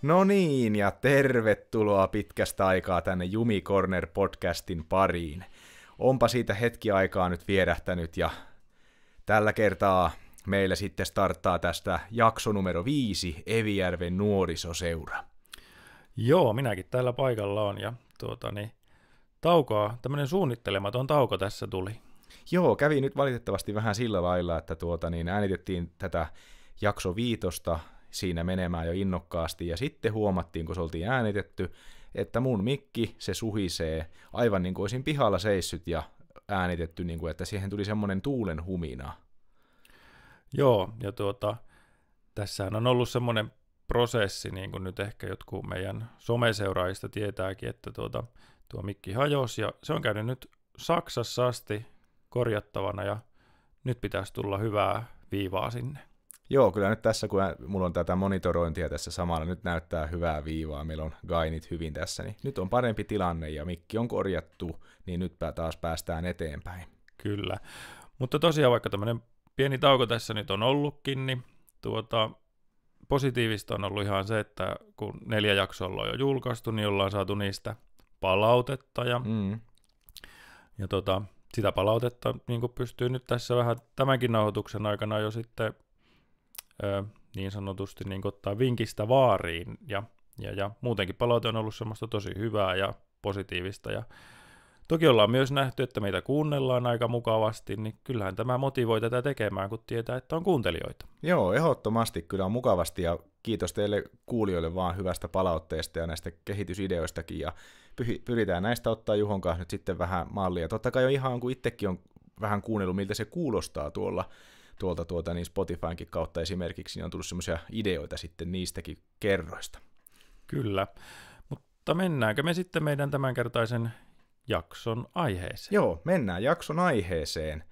No niin, ja tervetuloa pitkästä aikaa tänne Jumi Corner podcastin pariin. Onpa siitä hetki aikaa nyt vierähtänyt, ja tällä kertaa meillä sitten starttaa tästä jakso numero 5, Evijärven nuorisoseura. Joo, minäkin täällä paikalla on, ja tämmöinen suunnittelematon tauko tässä tuli. Joo, kävi nyt valitettavasti vähän sillä lailla, että äänitettiin tätä jakso 5 siinä menemään jo innokkaasti, ja sitten huomattiin, kun se oltiin äänitetty, että mun mikki, se suhisee aivan niin kuin olisin pihalla seissyt ja äänitetty, niin kuin, että siihen tuli semmoinen tuulen humina. Joo, ja tässähän on ollut semmoinen prosessi, niin kuin nyt ehkä jotkut meidän someseuraajista tietääkin, että tuo mikki hajosi, ja se on käynyt nyt Saksassa asti korjattavana, ja nyt pitäisi tulla hyvää viivaa sinne. Joo, kyllä nyt tässä, kun mulla on tätä monitorointia tässä samalla, nyt näyttää hyvää viivaa, meillä on gainit hyvin tässä, niin nyt on parempi tilanne ja mikki on korjattu, niin nyt taas päästään eteenpäin. Kyllä, mutta tosiaan vaikka tämmöinen pieni tauko tässä nyt on ollutkin, niin positiivista on ollut ihan se, että kun 4 jaksoa on jo julkaistu, niin ollaan saatu niistä palautetta ja sitä palautetta niin kuin pystyy nyt tässä vähän tämänkin nauhoituksen aikana jo sitten niin sanotusti niin ottaa vinkistä vaariin ja muutenkin palaute on ollut semmoista tosi hyvää ja positiivista ja toki ollaan myös nähty, että meitä kuunnellaan aika mukavasti, niin kyllähän tämä motivoi tätä tekemään, kun tietää, että on kuuntelijoita. Joo, ehdottomasti kyllä on mukavasti ja kiitos teille kuulijoille vaan hyvästä palautteesta ja näistä kehitysideoistakin ja pyritään näistä ottaa Juhon kanssa nyt sitten vähän mallia. Totta kai on ihan, kun itsekin on vähän kuunnellut, miltä se kuulostaa tuolta niin Spotifynkin kautta esimerkiksi, niin on tullut semmoisia ideoita sitten niistäkin kerroista. Kyllä, mutta mennäänkö me sitten meidän tämänkertaisen jakson aiheeseen? Joo, mennään jakson aiheeseen.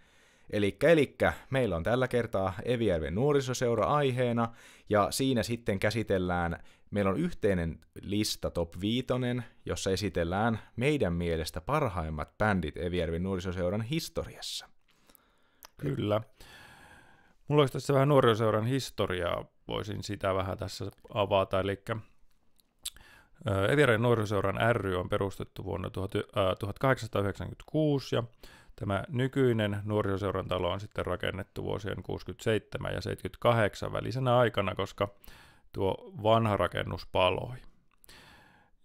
Elikkä meillä on tällä kertaa Evijärven nuorisoseura aiheena, ja siinä sitten käsitellään, meillä on yhteinen lista top 5, jossa esitellään meidän mielestä parhaimmat bändit Evijärven nuorisoseuran historiassa. Kyllä. Mulla olisi tässä vähän nuorisoseuran historiaa, voisin sitä vähän tässä avata, eli Evijärven nuorisoseuran ry on perustettu vuonna 1896, ja tämä nykyinen nuorisoseuran talo on sitten rakennettu vuosien 67 ja 78 välisenä aikana, koska tuo vanha rakennus paloi.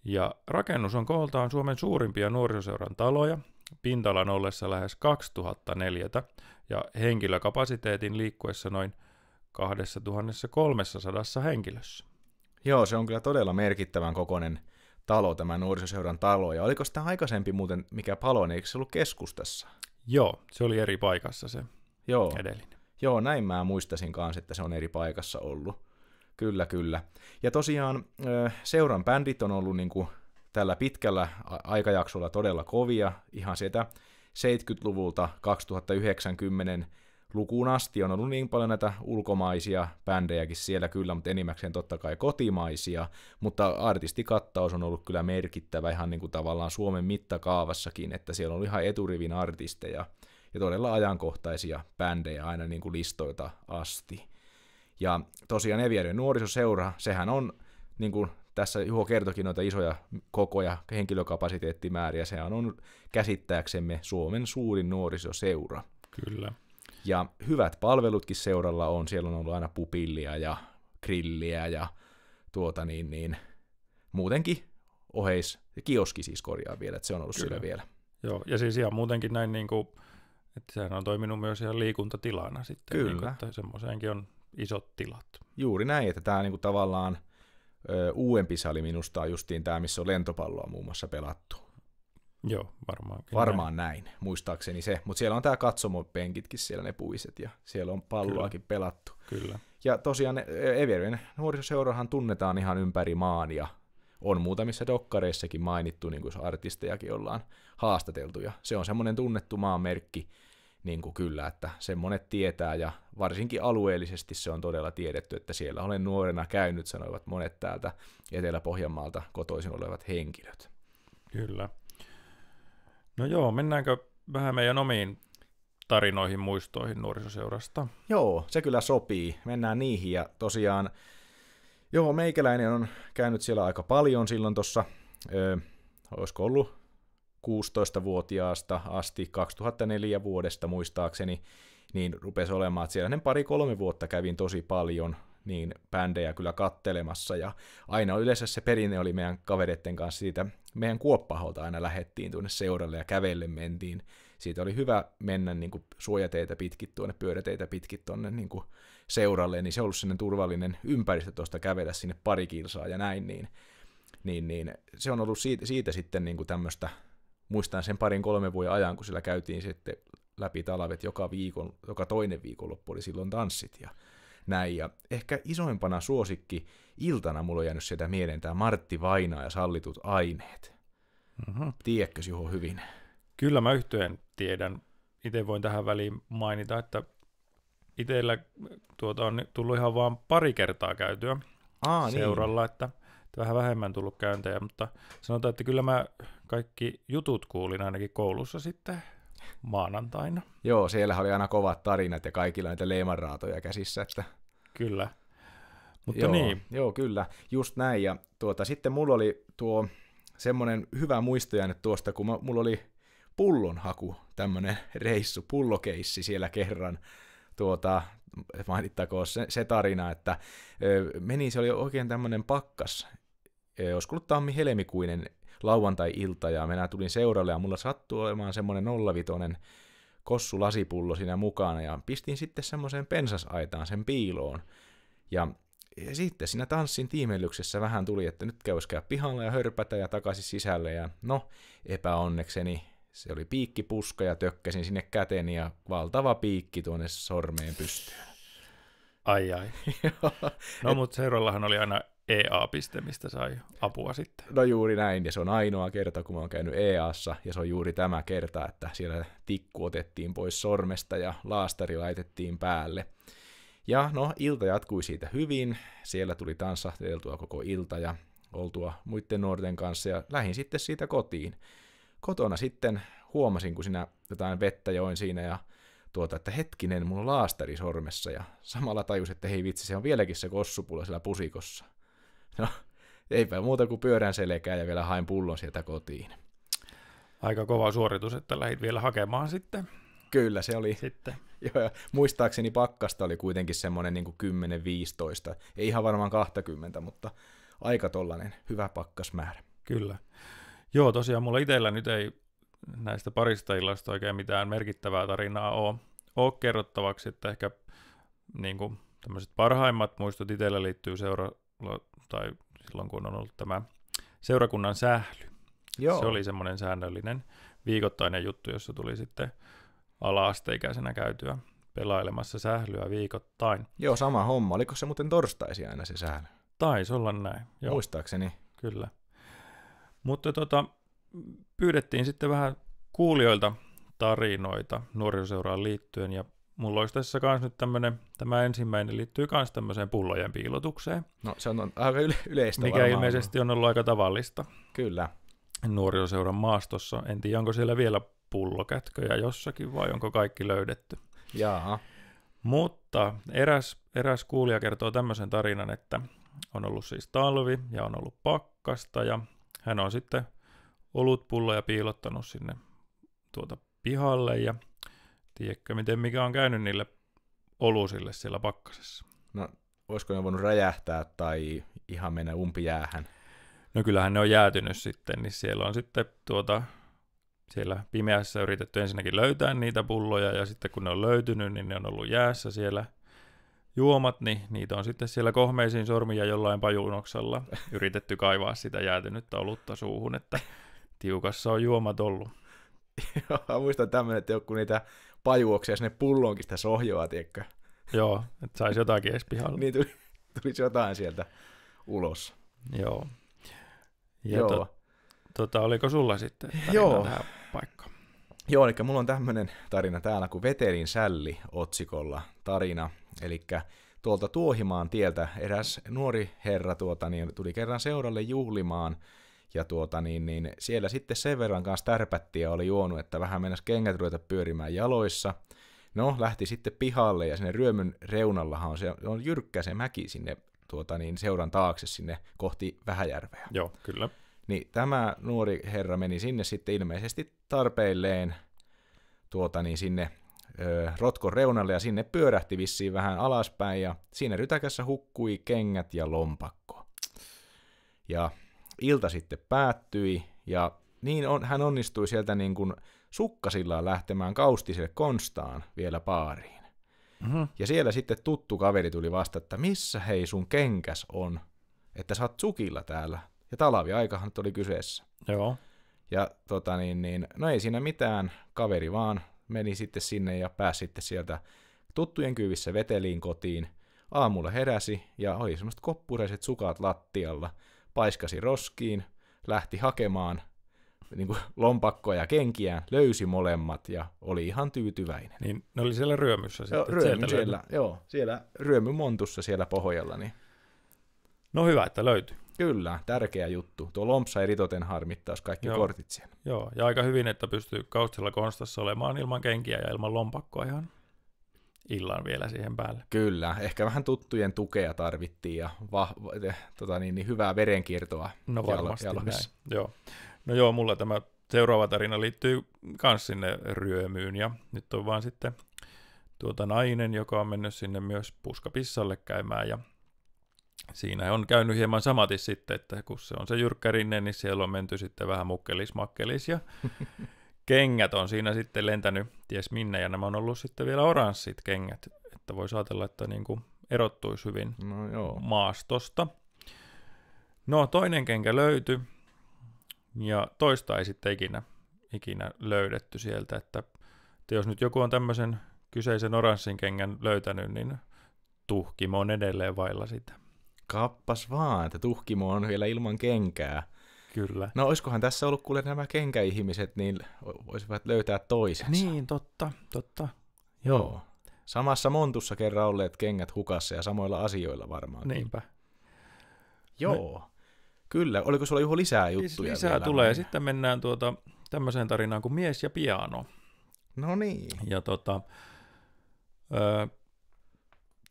Ja rakennus on kooltaan Suomen suurimpia nuorisoseuran taloja, pinta-alan ollessa lähes 2000 neliötä ja henkilökapasiteetin liikkuessa noin 2300 henkilössä. Joo, se on kyllä todella merkittävän kokoinen talo, tämä nuorisoseuran talo. Ja oliko sitä aikaisempi muuten, mikä palo, niin eikö se ollut keskustassa? Joo, se oli eri paikassa se edellinen. Joo, näin mä muistasin kanssa, että se on eri paikassa ollut. Kyllä. Ja tosiaan seuran bändit on ollut niin kuin tällä pitkällä aikajaksolla todella kovia. Ihan sieltä 70-luvulta 2090 lukuun asti on ollut niin paljon näitä ulkomaisia bändejäkin siellä kyllä, mutta enimmäkseen totta kai kotimaisia, mutta artistikattaus on ollut kyllä merkittävä ihan niin kuin tavallaan Suomen mittakaavassakin, että siellä on ollut ihan eturivin artisteja ja todella ajankohtaisia bändejä aina niin kuin listoilta asti. Ja tosiaan Evijärven nuorisoseura, sehän on, niin kuin tässä Juho kertokin noita isoja kokoja, henkilökapasiteettimääriä, sehän on käsittääksemme Suomen suurin nuorisoseura. Kyllä. Ja hyvät palvelutkin seuralla on, siellä on ollut aina pupillia ja grilliä ja muutenkin kioski siis korjaa vielä, että se on ollut siellä vielä. Joo, ja siis ihan muutenkin näin, niin kuin, että sehän on toiminut myös ihan liikuntatilana sitten. Kyllä. Niin kuin, että semmoiseenkin on isot tilat. Juuri näin, että tämä niin kuin tavallaan uudempi sali minusta on justiin tämä, missä on lentopalloa muun muassa pelattu. Joo, varmaankin. Varmaan näin, muistaakseni se. Mutta siellä on tämä katsomopenkitkin siellä ne puiset ja siellä on palloakin pelattu. Kyllä. Ja tosiaan Evijärven nuorisoseurahan tunnetaan ihan ympäri maan ja on muutamissa dokkareissakin mainittu, niin kuin artistejakin ollaan haastateltu. Ja se on semmoinen tunnettu maanmerkki niin kuin kyllä, että sen monet tietää ja varsinkin alueellisesti se on todella tiedetty, että siellä olen nuorena käynyt, sanoivat monet täältä Etelä-Pohjanmaalta kotoisin olevat henkilöt. Kyllä. No joo, mennäänkö vähän meidän omiin tarinoihin, muistoihin nuorisoseurasta? Joo, se kyllä sopii. Mennään niihin ja tosiaan Joo, meikäläinen on käynyt siellä aika paljon silloin tuossa, olisiko ollut 16-vuotiaasta asti, 2004 vuodesta muistaakseni, niin rupesi olemaan, että siellä 2-3 vuotta kävin tosi paljon niin bändejä kyllä kattelemassa, ja aina yleensä se perinne oli meidän kavereiden kanssa siitä, meidän kuoppaholta aina lähettiin tuonne seuralle ja kävelle mentiin. Siitä oli hyvä mennä niin kuin suojateitä pitkin tuonne, pyöräteitä pitkin tuonne niin kuin seuralle, niin se on ollut sellainen turvallinen ympäristö tuosta kävellä sinne 2 kilsaa ja näin, niin se on ollut siitä sitten niin kuin tämmöistä, muistan sen 2-3 vuoden ajan, kun sillä käytiin sitten läpi talvet joka toinen viikonloppu oli silloin tanssit ja näin. Ja ehkä isoimpana suosikki iltana mulla on jäänyt sieltä mieleen tämä Martti Vainaa ja Sallitut aineet. Mm-hmm. Tiedätkö Juho hyvin? Kyllä mä Yhtyen tiedän. Itse voin tähän väliin mainita, että itsellä on tullut ihan vaan 2 kertaa käytyä seuralla, niin. Että vähän vähemmän tullut käyntejä, mutta sanotaan, että kyllä mä kaikki jutut kuulin ainakin koulussa sitten maanantaina. Joo, siellä oli aina kovat tarinat ja kaikilla niitä leimanraatoja käsissä. Että... Kyllä. Mutta joo, niin. Joo, kyllä, just näin. Ja sitten mulla oli tuo semmoinen hyvä muisto jäänyt tuosta, kun mulla oli pullonhaku, tämmöinen reissu, pullokeissi siellä kerran. Mainittakoon se tarina, että se oli oikein tämmöinen pakkas, olisiko ollut tammi-helmikuinen lauantai-ilta, ja minä tulin seuralle, ja mulla sattui olemaan semmoinen 0,5 kossulasipullo siinä mukana, ja pistin sitten semmoiseen pensasaitaan sen piiloon, ja sitten siinä tanssin tiimellyksessä vähän tuli, että nyt käyskää pihalla ja hörpätä ja takaisin sisälle, ja no, epäonnekseni se oli piikkipuska, ja tökkäsin sinne käteni, ja valtava piikki tuonne sormeen pystyyn. Ai. No, mutta seurallahan oli aina EA-piste, mistä sai apua sitten. No juuri näin, ja se on ainoa kerta, kun mä oon käynyt EA:ssa, ja se on juuri tämä kerta, että siellä tikku otettiin pois sormesta, ja laastari laitettiin päälle. Ja no, ilta jatkui siitä hyvin, siellä tuli tanssahteltua koko ilta, ja oltua muiden nuorten kanssa, ja lähdin sitten siitä kotiin. Kotona sitten huomasin, kun siinä jotain vettä join siinä, ja että hetkinen, mulla on laastari sormessa, ja samalla tajusin, että hei vitsi, se on vieläkin se kossupulla siellä pusikossa. No, eipä muuta kuin pyörän selkää ja vielä hain pullon sieltä kotiin. Aika kova suoritus, että lähdit vielä hakemaan sitten. Kyllä, se oli. Sitten. Joo, ja muistaakseni pakkasta oli kuitenkin semmoinen niin kuin 10-15. Ei ihan varmaan 20, mutta aika tollainen hyvä pakkasmäärä. Kyllä. Joo, tosiaan mulla itsellä nyt ei näistä parista illasta oikein mitään merkittävää tarinaa ole kerrottavaksi, että ehkä niin kuin tämmöiset parhaimmat muistot itsellä liittyy tai silloin kun on ollut tämä seurakunnan sähly. Joo. Se oli semmoinen säännöllinen viikoittainen juttu, jossa tuli sitten ala-asteikäisenä käytyä pelailemassa sählyä viikoittain. Joo, sama homma. Oliko se muuten torstaisin aina se sähly? Taisi olla näin. Joo. Muistaakseni. Kyllä. Mutta pyydettiin sitten vähän kuulijoilta tarinoita nuorisoseuraan liittyen, ja mulla olisi tässä myös nyt tämä ensimmäinen liittyy myös tämmöiseen pullojen piilotukseen. No se on aika yleistä mikä varmaan. Ilmeisesti on ollut aika tavallista. Kyllä. Nuorisoseuran maastossa. En tiedä, onko siellä vielä pullokätköjä jossakin vai onko kaikki löydetty. Jaa. Mutta eräs kuulija kertoo tämmöisen tarinan, että on ollut siis talvi ja on ollut pakkasta, ja hän on sitten olutpulloja piilottanut sinne pihalle, ja tiedätkö mikä on käynyt niille olusille siellä pakkasessa? No, olisiko ne voinut räjähtää tai ihan mennä umpijäähän? No kyllähän ne on jäätynyt sitten, niin siellä on sitten siellä pimeässä yritetty ensinnäkin löytää niitä pulloja, ja sitten kun ne on löytynyt, niin ne on ollut jäässä siellä juomat, niin niitä on sitten siellä kohmeisiin sormia jollain pajunoksella yritetty kaivaa sitä jäätynyttä olutta suuhun, että tiukassa on juomat ollut. Joo, muistan tämmöinen, että joku niitä pajuoksia sinne pulloonkin sitä sohjoa, tiedätkö? Joo, että saisi jotakin edes pihalle. Niin tulisi jotain sieltä ulos. Joo. Ja Joo. Oliko sulla sitten tarina tähän paikkaan? Joo, eli mulla on tämmöinen tarina täällä kuin Veterin Sälli otsikolla tarina. Eli tuolta Tuohimaan tieltä eräs nuori herra tuli kerran seuralle juhlimaan, ja siellä sitten sen verran kanssa tärpättiin ja oli juonut, että vähän mennäisi kengät ruveta pyörimään jaloissa. No, lähti sitten pihalle, ja sinne ryömyn reunallahan on jyrkkä se mäki sinne seuran taakse sinne kohti Vähäjärveä. Joo, kyllä. Niin tämä nuori herra meni sinne sitten ilmeisesti tarpeilleen sinne rotkon reunalle ja sinne pyörähti vissiin vähän alaspäin ja siinä rytäkässä hukkui kengät ja lompakko. Ja ilta sitten päättyi ja hän onnistui sieltä niin kuin sukkasillaan lähtemään Kaustiselle Konstaan vielä baariin. Mm-hmm. Ja siellä sitten tuttu kaveri tuli vasta, että missä hei sun kenkäs on, että sä oot sukilla täällä. Ja talviaikahan oli kyseessä. Joo. Ja no ei siinä mitään, kaveri vaan meni sitten sinne ja pääsi sitten sieltä tuttujen kyyvissä veteliin kotiin. Aamulla heräsi ja oli semmoiset koppureiset sukat lattialla, paiskasi roskiin, lähti hakemaan niin kuin lompakkoja ja kenkiään, löysi molemmat ja oli ihan tyytyväinen. Niin ne oli siellä ryömyssä sitten. Siellä ryömymontussa siellä pohjalla. Niin. No hyvä, että löytyi. Kyllä, tärkeä juttu. Tuo lompsa ei ritoten harmittaa, jos kaikki kortit siellä. Joo, ja aika hyvin, että pystyy Kaustilla Konstassa olemaan ilman kenkiä ja ilman lompakkoa ihan illan vielä siihen päälle. Kyllä, ehkä vähän tuttujen tukea tarvittiin ja hyvää verenkiertoa jaloissa. Joo. No joo, mulla tämä seuraava tarina liittyy myös sinne ryömyyn ja nyt on vaan sitten nainen, joka on mennyt sinne myös puskapissalle käymään ja siinä on käynyt hieman samatis sitten, että kun se on se jyrkkärinne, niin siellä on menty sitten vähän mukkelis ja kengät on siinä sitten lentänyt ties minne ja nämä on ollut sitten vielä oranssit kengät, että voisi ajatella, että niin kuin erottuisi hyvin maastosta. No toinen kenkä löytyi ja toista ei sitten ikinä löydetty sieltä, että jos nyt joku on tämmöisen kyseisen oranssin kengän löytänyt, niin tuhkimo on edelleen vailla sitä. Kappas vaan, että tuhkimo on vielä ilman kenkää. Kyllä. No olisikohan tässä ollut kuule nämä kenkäihmiset, niin voisivat löytää toisensa. Niin, totta. Joo. Samassa montussa kerran olleet kengät hukassa ja samoilla asioilla varmaan. Niinpä. Joo. Kyllä. Oliko sulla Juho lisää juttuja? Lisää vielä? Tulee. Sitten mennään tämmöiseen tarinaan kuin Mies ja piano. No niin. Ja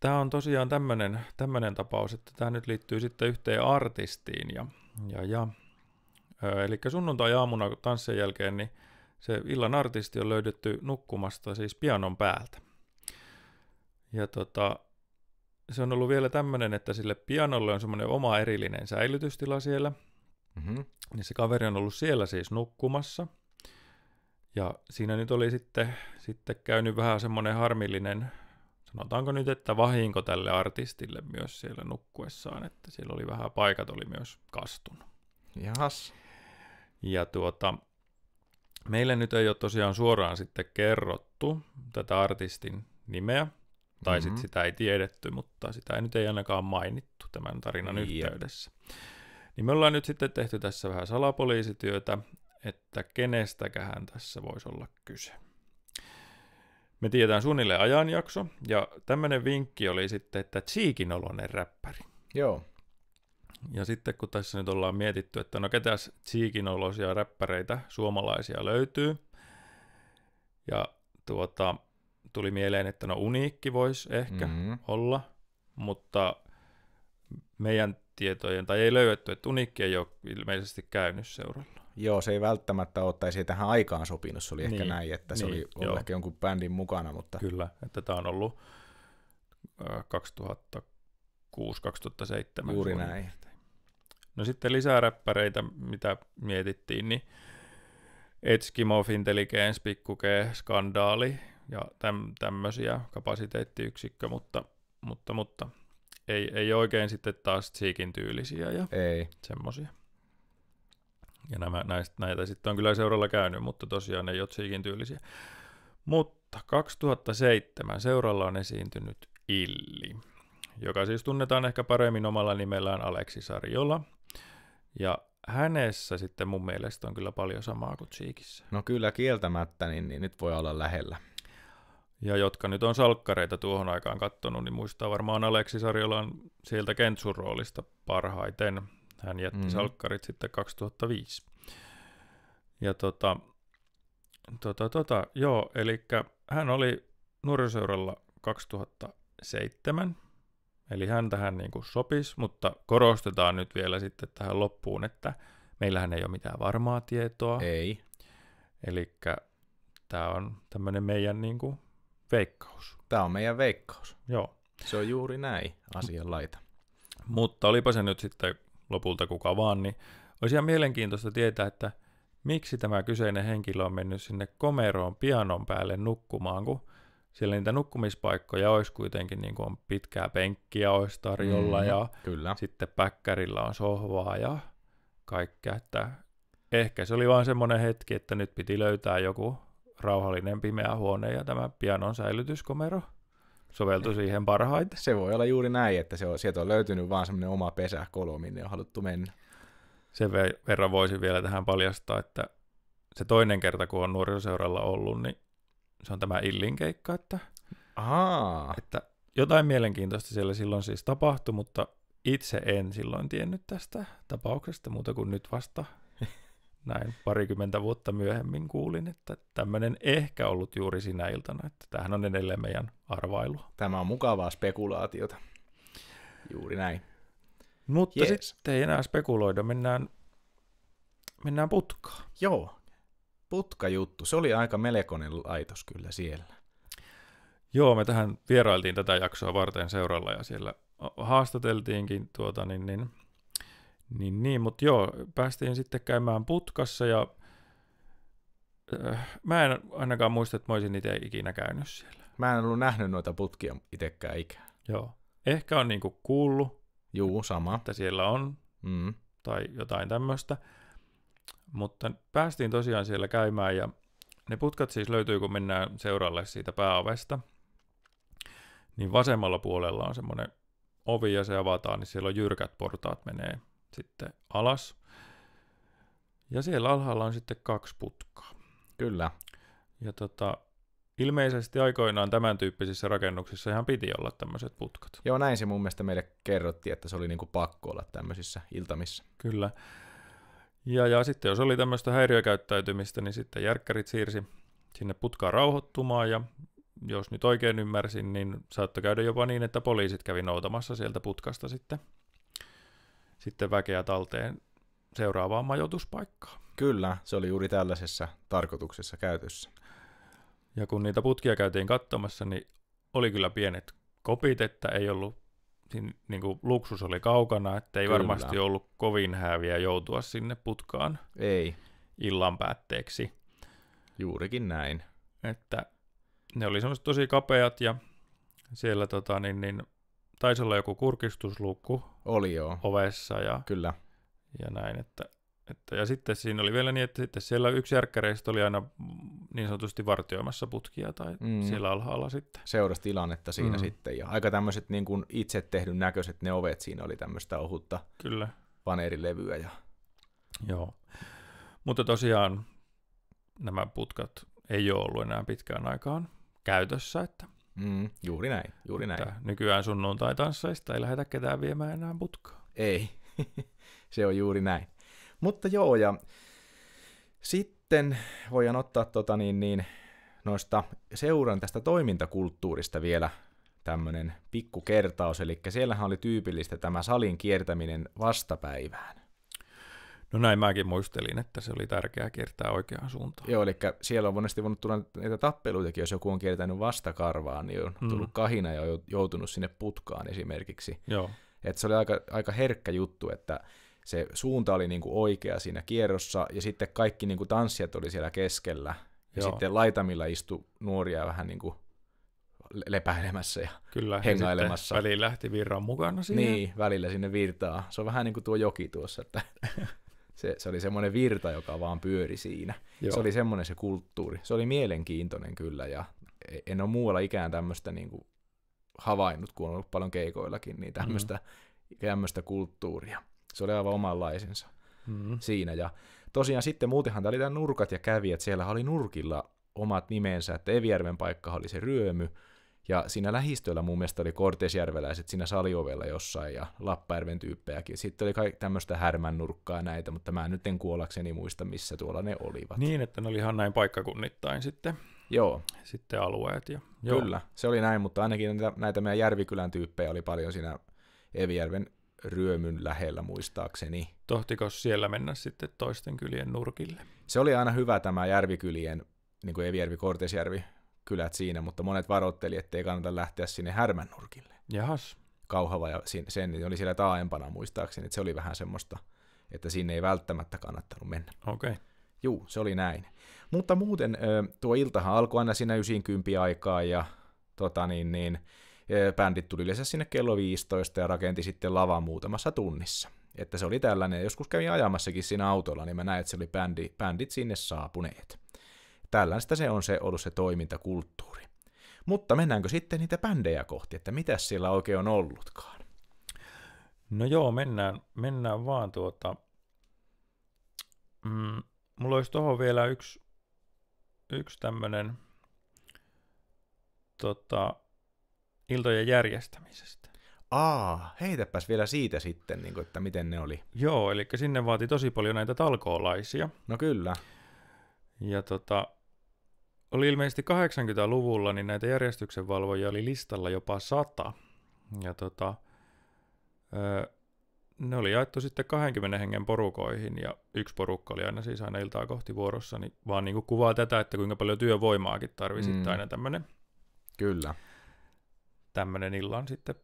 tämä on tosiaan tämmöinen tapaus, että tämä nyt liittyy sitten yhteen artistiin. Eli sunnuntai-aamuna tanssien jälkeen niin se illan artisti on löydetty nukkumasta siis pianon päältä. Ja se on ollut vielä tämmöinen, että sille pianolle on semmoinen oma erillinen säilytystila siellä. Mm-hmm. Niin se kaveri on ollut siellä siis nukkumassa. Ja siinä nyt oli sitten käynyt vähän semmoinen harmillinen, sanotaanko nyt, että vahinko tälle artistille myös siellä nukkuessaan, että siellä oli vähän paikat oli myös kastunut. Jahas. Ja meille nyt ei ole tosiaan suoraan sitten kerrottu tätä artistin nimeä, tai sitten sitä ei tiedetty, mutta sitä nyt ei ainakaan mainittu tämän tarinan yhteydessä. Niin me ollaan nyt sitten tehty tässä vähän salapoliisityötä, että kenestäköhän tässä voisi olla kyse. Me tiedetään suunnilleen ajanjakso, ja tämmöinen vinkki oli sitten, että Cheekin oloinen räppäri. Joo. Ja sitten kun tässä nyt ollaan mietitty, että no ketäs Cheekin oloisia räppäreitä suomalaisia löytyy, ja tuli mieleen, että no Uniikki voisi ehkä olla, mutta meidän tietojen, tai ei löydetty, että Uniikki ei ole ilmeisesti käynyt seuralla. Joo, se ei välttämättä ole, tai se ei tähän aikaan sopinut, se oli ehkä näin, että se oli ollut ehkä jonkun bändin mukana. Mutta... Kyllä, että tämä on ollut 2006-2007. Juuri näin. No sitten lisää räppäreitä, mitä mietittiin, niin Eskimo, Intelligence, Pikkuke, Skandaali ja tämmöisiä kapasiteettiyksikkö, mutta ei oikein sitten taas Cheekin tyylisiä ja semmoisia. Ja näitä sitten on kyllä seuralla käynyt, mutta tosiaan ei ole Cheekin tyylisiä. Mutta 2007 seuralla on esiintynyt Illi, joka siis tunnetaan ehkä paremmin omalla nimellään Aleksi Sariola. Ja hänessä sitten mun mielestä on kyllä paljon samaa kuin Cheekissä. No kyllä kieltämättä, niin nyt voi olla lähellä. Ja jotka nyt on salkkareita tuohon aikaan kattonut, niin muistaa varmaan Aleksi Sariolan sieltä Kentsun roolista parhaiten. Hän jätti salkkarit sitten 2005. Ja eli hän oli nuorisoseuralla 2007 Eli hän tähän niin kuin sopisi, mutta korostetaan nyt vielä sitten tähän loppuun, että meillähän ei ole mitään varmaa tietoa. Ei. Eli tämä on tämmöinen meidän niin kuin veikkaus. Tämä on meidän veikkaus. Joo. Se on juuri näin asianlaita. Mutta olipa se nyt sitten lopulta kuka vaan, niin olisi ihan mielenkiintoista tietää, että miksi tämä kyseinen henkilö on mennyt sinne komeroon pianon päälle nukkumaan, kun siellä niitä nukkumispaikkoja olisi kuitenkin, niin kuin on pitkää penkkiä olisi tarjolla ja kyllä. sitten päkkärillä on sohvaa ja kaikkea. Että ehkä se oli vaan semmoinen hetki, että nyt piti löytää joku rauhallinen pimeä huone ja tämä pianon säilytyskomero soveltui siihen parhaiten. Se voi olla juuri näin, että sieltä on löytynyt vaan semmoinen oma pesäkolo, minne on haluttu mennä. Sen verran voisin vielä tähän paljastaa, että se toinen kerta, kun on nuorisoseuralla ollut, niin se on tämä Illin keikka, että jotain mielenkiintoista siellä silloin siis tapahtui, mutta itse en silloin tiennyt tästä tapauksesta muuta kuin nyt vasta näin 20 vuotta myöhemmin kuulin, että tämmöinen ehkä ollut juuri sinä iltana, että tämähän on edelleen meidän arvailua. Tämä on mukavaa spekulaatiota. Juuri näin. Mutta sitten ei enää spekuloida, mennään putkaan. Joo, putkajuttu. Se oli aika melkoinen laitos kyllä siellä. Joo, me tähän vierailtiin tätä jaksoa varten seuralla ja siellä haastateltiinkin mutta joo, päästiin sitten käymään putkassa ja mä en ainakaan muista, että mä olisin itse ikinä käynyt siellä. Mä en ollut nähnyt noita putkia itsekään ikään. Joo, ehkä on niinku kuullut. Juu, sama. Että siellä on tai jotain tämmöistä, mutta päästiin tosiaan siellä käymään ja ne putkat siis löytyy, kun mennään seuralle siitä pääovesta, niin vasemmalla puolella on semmoinen ovi ja se avataan, niin siellä on jyrkät portaat menee sitten alas. Ja siellä alhaalla on sitten 2 putkaa. Kyllä. Ja ilmeisesti aikoinaan tämän tyyppisissä rakennuksissa ihan piti olla tämmöiset putkat. Joo, näin se mun mielestä meille kerrottiin, että se oli niinku pakko olla tämmöisissä iltamissa. Kyllä. Ja sitten jos oli tämmöistä häiriökäyttäytymistä, niin sitten järkkärit siirsi sinne putkaan rauhoittumaan ja jos nyt oikein ymmärsin, niin saattoi käydä jopa niin, että poliisit kävi noutamassa sieltä putkasta sitten väkeä talteen seuraavaan majoituspaikkaan. Kyllä, se oli juuri tällaisessa tarkoituksessa käytössä. Ja kun niitä putkia käytiin katsomassa, niin oli kyllä pienet kopit, että ei ollut, niin kuin luksus oli kaukana, että ei varmasti ollut kovin hääviä joutua sinne putkaan illan päätteeksi. Juurikin näin. Että ne oli semmoiset tosi kapeat ja siellä taisi olla joku kurkistusluukku oli joo ovessa ja, kyllä. Ja näin, ja sitten siinä oli vielä niin, että sitten siellä yksi järkkäreistä oli aina niin sanotusti vartioimassa putkia tai siellä alhaalla sitten. Seurasi tilannetta siinä sitten ja aika tämmöiset niin kuin itse tehdyn näköiset ne ovet siinä oli tämmöistä ohutta kyllä. Vaneerilevyä. Ja... Joo, mutta tosiaan nämä putkat ei ole ollut enää pitkään aikaan käytössä, että juuri näin. Nykyään sunnuntai-tansseista ei lähdetä ketään viemään enää putkaa. Ei, se on juuri näin. Mutta joo, ja sitten voidaan ottaa noista seuran tästä toimintakulttuurista vielä tämmöinen pikku kertaus, eli siellähän oli tyypillistä tämä salin kiertäminen vastapäivään. No näin mäkin muistelin, että se oli tärkeää kiertää oikeaan suuntaan. Joo, eli siellä on monesti voinut tulla niitä tappeluitakin, jos joku on kiertänyt vastakarvaan, niin on tullut kahina ja joutunut sinne putkaan esimerkiksi. Joo. Että se oli aika herkkä juttu, että se suunta oli niinku oikea siinä kierrossa, ja sitten kaikki niinku tanssijat oli siellä keskellä, ja sitten laitamilla istui nuoria vähän niinku lepäilemässä ja kyllä, hengailemassa. Ja välillä lähti virran mukana siihen. Niin, välillä sinne virtaa. Se on vähän niin kuin tuo joki tuossa, että se oli semmoinen virta, joka vaan pyöri siinä. Joo. Se oli semmoinen se kulttuuri. Se oli mielenkiintoinen kyllä, ja en ole muualla ikään tämmöistä niinku havainnut, kun on ollut paljon keikoillakin, niin tämmöistä kulttuuria. Se oli aivan omanlaisensa siinä. Ja tosiaan sitten muutenhan tämä oli tämä nurkat ja kävijät. Siellä oli nurkilla omat nimensä, että Evijärven paikka oli se Ryömy, ja siinä lähistöllä mun mielestä oli kortesjärveläiset siinä saliovella jossain, ja Lappajärven tyyppejäkin. Sitten oli tämmöistä härmän nurkkaa näitä, mutta mä nyt en kuollakseni muista, missä tuolla ne olivat. Niin, että ne oli ihan näin paikkakunnittain sitten. Joo, sitten alueet. Ja, joo. kyllä, se oli näin, mutta ainakin näitä meidän Järvikylän tyyppejä oli paljon siinä Evijärven Ryömyn lähellä muistaakseni. Tohtiko siellä mennä sitten toisten kylien nurkille? Se oli aina hyvä tämä Järvikylien, niin kuin Evijärvi, Kortesjärvi, kylät siinä, mutta monet varoitteli, ettei kannata lähteä sinne Härmän nurkille. Jahas. Kauhava ja sen oli siellä taaempana muistaakseni, että se oli vähän semmoista, että sinne ei välttämättä kannattanut mennä. Okei. Okay. Juu, se oli näin. Mutta muuten tuo iltahan alkoi aina siinä 90 aikaa ja bändit tuli yleensä sinne kello 15 ja rakenti sitten lavan muutamassa tunnissa. Että se oli tällainen, joskus kävin ajamassakin siinä autolla, niin mä näin, että se oli bändit sinne saapuneet. Tällaista se on ollut se toimintakulttuuri. Mutta mennäänkö sitten niitä bändejä kohti, että mitäs siellä oikein on ollutkaan? No joo, mennään vaan mulla olisi tuohon vielä yksi tämmönen iltojen järjestämisestä. Heitäpäs vielä siitä sitten, niin kuin, että miten ne oli. Joo, eli sinne vaati tosi paljon näitä talkoolaisia. No kyllä. Ja oli ilmeisesti 80-luvulla, niin näitä järjestyksenvalvojia oli listalla jopa 100. Ja ne oli jaettu sitten 20 hengen porukoihin, ja yksi porukka oli aina iltaa kohti vuorossa, niin vaan niin kuin kuvaa tätä, että kuinka paljon työvoimaakin tarvisi aina tämmöinen illan sitten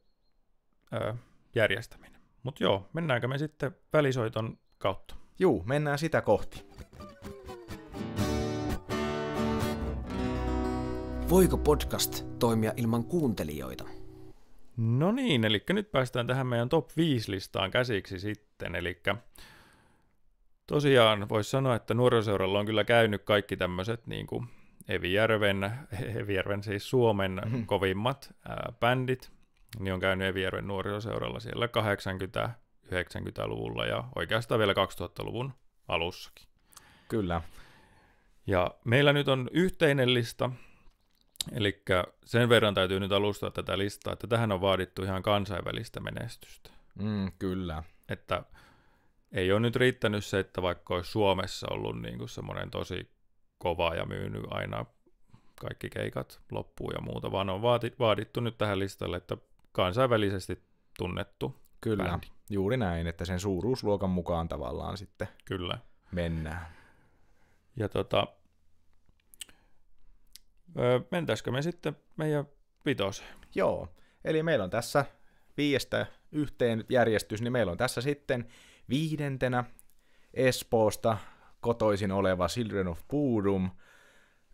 järjestäminen. Mutta joo, mennäänkö me sitten välisoiton kautta? Juu, mennään sitä kohti. Voiko podcast toimia ilman kuuntelijoita? No niin, eli nyt päästään tähän meidän top 5-listaan käsiksi sitten, eli tosiaan voisi sanoa, että nuorisoseuralla on kyllä käynyt kaikki tämmöiset niin kuin Evijärven siis Suomen kovimmat bändit, niin on käynyt Evijärven nuorisoseuralla siellä 80-90-luvulla ja oikeastaan vielä 2000-luvun alussakin. Kyllä. Ja meillä nyt on yhteinen lista, eli sen verran täytyy nyt alustaa tätä listaa, että tähän on vaadittu ihan kansainvälistä menestystä. Kyllä. Että ei ole nyt riittänyt se, että vaikka olisi Suomessa ollut niin kuin semmoinen tosi kova ja myynyt aina kaikki keikat loppuun ja muuta, vaan on vaadittu nyt tähän listalle, että kansainvälisesti tunnettu Kyllä, bändi. Juuri näin, että sen suuruusluokan mukaan tavallaan sitten Kyllä. Mennään. Ja mentäisikö me sitten meidän vitoseen? Joo, eli meillä on tässä 5 yhteen järjestys, niin meillä on tässä sitten 5. Espoosta kotoisin oleva Children of Bodom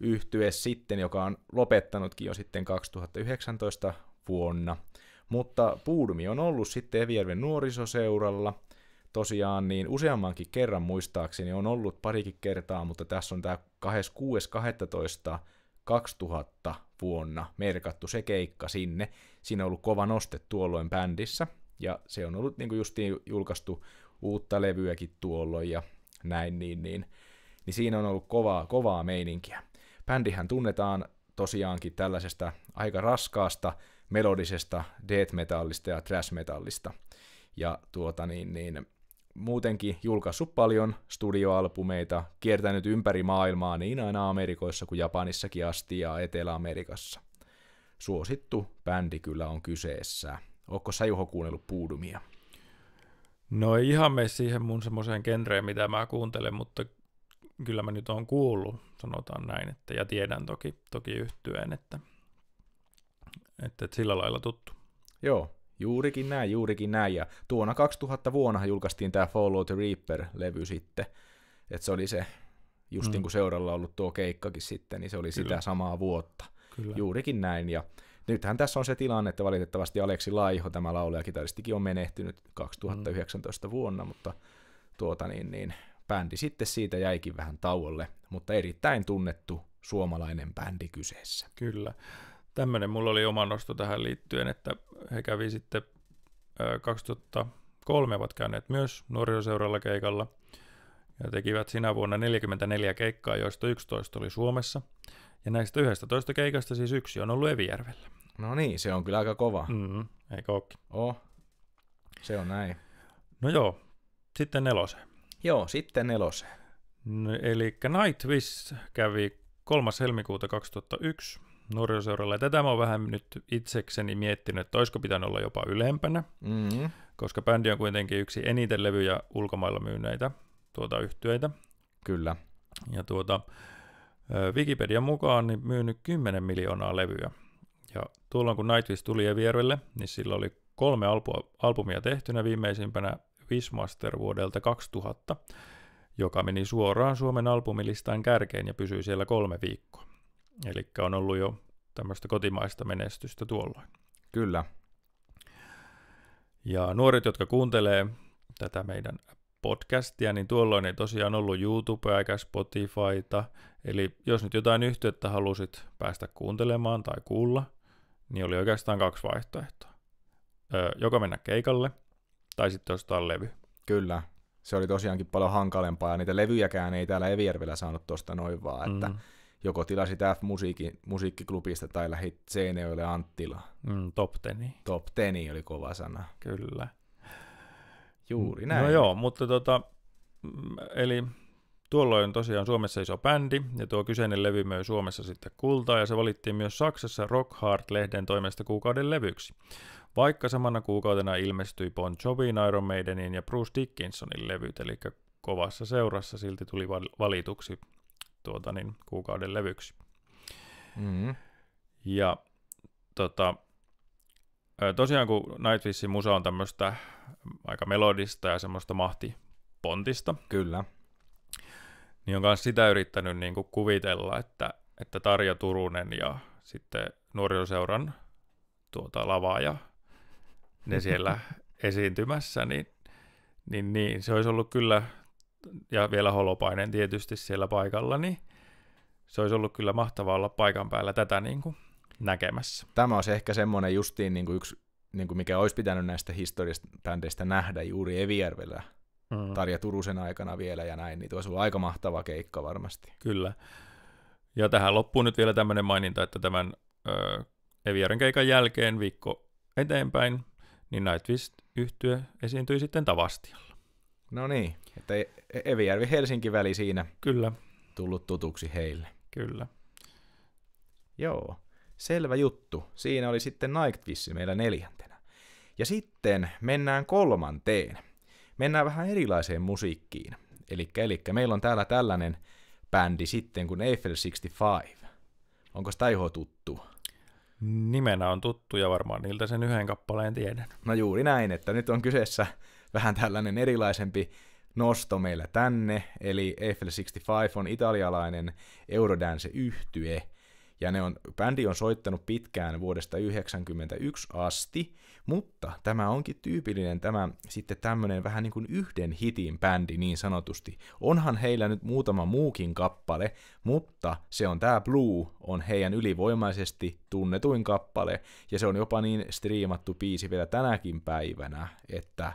yhtye sitten, joka on lopettanutkin jo sitten 2019 vuonna. Mutta Bodomi on ollut sitten Evijärven nuorisoseuralla. Tosiaan niin useammankin kerran muistaakseni on ollut parikin kertaa, mutta tässä on tämä 26.12.2000 vuonna merkattu se keikka sinne. Siinä on ollut kova noste tuolloin bändissä, ja se on ollut niin kuin justiin julkaistu uutta levyäkin tuolloin ja näin, niin siinä on ollut kovaa meininkiä. Bändihän tunnetaan tosiaankin tällaisesta aika raskaasta, melodisesta death metallista ja thrash metallista. Ja muutenkin julkaissut paljon studioalbumeita, kiertänyt ympäri maailmaa niin aina Amerikoissa kuin Japanissakin asti ja Etelä-Amerikassa. Suosittu bändi kyllä on kyseessä. Ootko sä, Juho, kuunnellut Bodomia? No ei ihan mene siihen mun semmoiseen genreen, mitä mä kuuntelen, mutta kyllä mä nyt oon kuullut, sanotaan näin, että, ja tiedän toki yhtyeen, että sillä lailla tuttu. Joo, juurikin näin. Ja tuona 2000 vuonna julkaistiin tämä Follow the Reaper-levy sitten, että se oli se, justin kun seuralla ollut tuo keikkakin sitten, niin se oli sitä samaa vuotta. Kyllä. Juurikin näin, ja nythän tässä on se tilanne, että valitettavasti Aleksi Laiho, tämä laulaja-kitaristikin, on menehtynyt 2019 vuonna, mutta bändi sitten siitä jäikin vähän tauolle, mutta erittäin tunnettu suomalainen bändi kyseessä. Kyllä. Tämmöinen mulla oli oma nosto tähän liittyen, että he kävi sitten 2003 ovat käyneet myös nuorisoseuralla keikalla ja tekivät sinä vuonna 44 keikkaa, joista 11 oli Suomessa. Ja näistä 11 keikasta siis 1 on ollut Evijärvellä. No niin, se on kyllä aika kova. Eikö ookin? Se on näin. No joo, sitten 4. Joo, sitten 4. No, eli Nightwish kävi 3. helmikuuta 2001 nuorisoseuralla. Ja tätä mä oon vähän nyt itsekseni miettinyt, että olisiko pitänyt olla jopa ylempänä, koska bändi on kuitenkin yksi eniten levyjä ulkomailla myyneitä yhtyeitä. Kyllä. Ja Wikipedian mukaan niin myynyt 10 miljoonaa levyä. Ja tuolloin kun Nightwish tuli Evijärvelle, niin sillä oli 3 albumia tehtynä, viimeisimpänä Wishmaster vuodelta 2000, joka meni suoraan Suomen albumilistan kärkeen ja pysyi siellä 3 viikkoa. Eli on ollut jo tämmöistä kotimaista menestystä tuolloin. Kyllä. Ja nuoret, jotka kuuntelee tätä meidän podcastia, niin tuolloin ei tosiaan ollut YouTubea eikä Spotifyta. Eli jos nyt jotain yhtiötä halusit päästä kuuntelemaan tai kuulla, niin oli oikeastaan 2 vaihtoehtoa. Joko mennä keikalle tai sitten ostaa levy. Kyllä. Se oli tosiaankin paljon hankalempaa, ja niitä levyjäkään ei täällä Evijärvellä saanut tuosta noin vaan, että joko tilasit F-musiikkiklubista tai lähit Seinäjoelle Anttilaan. Top 10. Top 10 oli kova sana. Kyllä. Juuri näin. No joo, mutta eli tuolloin tosiaan Suomessa iso bändi, ja tuo kyseinen levy möi Suomessa sitten kultaa, ja se valittiin myös Saksassa Rock Hard-lehden toimesta kuukauden levyksi. Vaikka samana kuukautena ilmestyi Bon Jovin, Iron Maidenin ja Bruce Dickinsonin levyt, eli kovassa seurassa silti tuli valituksi kuukauden levyksi. Ja tosiaan kun Nightwishin musa on tämmöistä aika melodista ja semmoista mahtipontista, kyllä, niin on myös sitä yrittänyt niin kuin kuvitella, että Tarja Turunen ja sitten nuorisoseuran lava ja ne siellä esiintymässä, niin se olisi ollut kyllä, ja vielä Holopainen tietysti siellä paikalla, niin se olisi ollut kyllä mahtavaa olla paikan päällä tätä niin kuin näkemässä. Tämä olisi ehkä semmoinen justiin niin kuin yksi, niin kuin mikä olisi pitänyt näistä historiasta bändeistä nähdä juuri Evijärvellä Tarja Turusen aikana vielä ja näin, niin olisi ollut aika mahtava keikka varmasti. Kyllä. Ja tähän loppuu nyt vielä tämmöinen maininta, että tämän Evijärven keikan jälkeen viikko eteenpäin, niin Nightwish-yhtye esiintyi sitten Tavastialla. No niin, että Evijärvi-Helsinki-väli siinä kyllä tullut tutuksi heille. Kyllä. Joo, selvä juttu. Siinä oli sitten Nightwish meillä 4. Ja sitten mennään 3. Mennään vähän erilaiseen musiikkiin. Elikkä meillä on täällä tällainen bändi sitten kuin Eiffel 65. Onko Taiho tuttu? Nimenä on tuttu ja varmaan niiltä sen 1 kappaleen tiedän. No juuri näin, että nyt on kyseessä vähän tällainen erilaisempi nosto meillä tänne, eli Eiffel 65 on italialainen Eurodance-yhtye, ja bändi on soittanut pitkään vuodesta 1991 asti, mutta tämä onkin tyypillinen sitten tämmöinen vähän niin kuin yhden hitin bändi niin sanotusti. Onhan heillä nyt muutama muukin kappale, mutta se on tämä Blue, on heidän ylivoimaisesti tunnetuin kappale, ja se on jopa niin striimattu biisi vielä tänäkin päivänä, että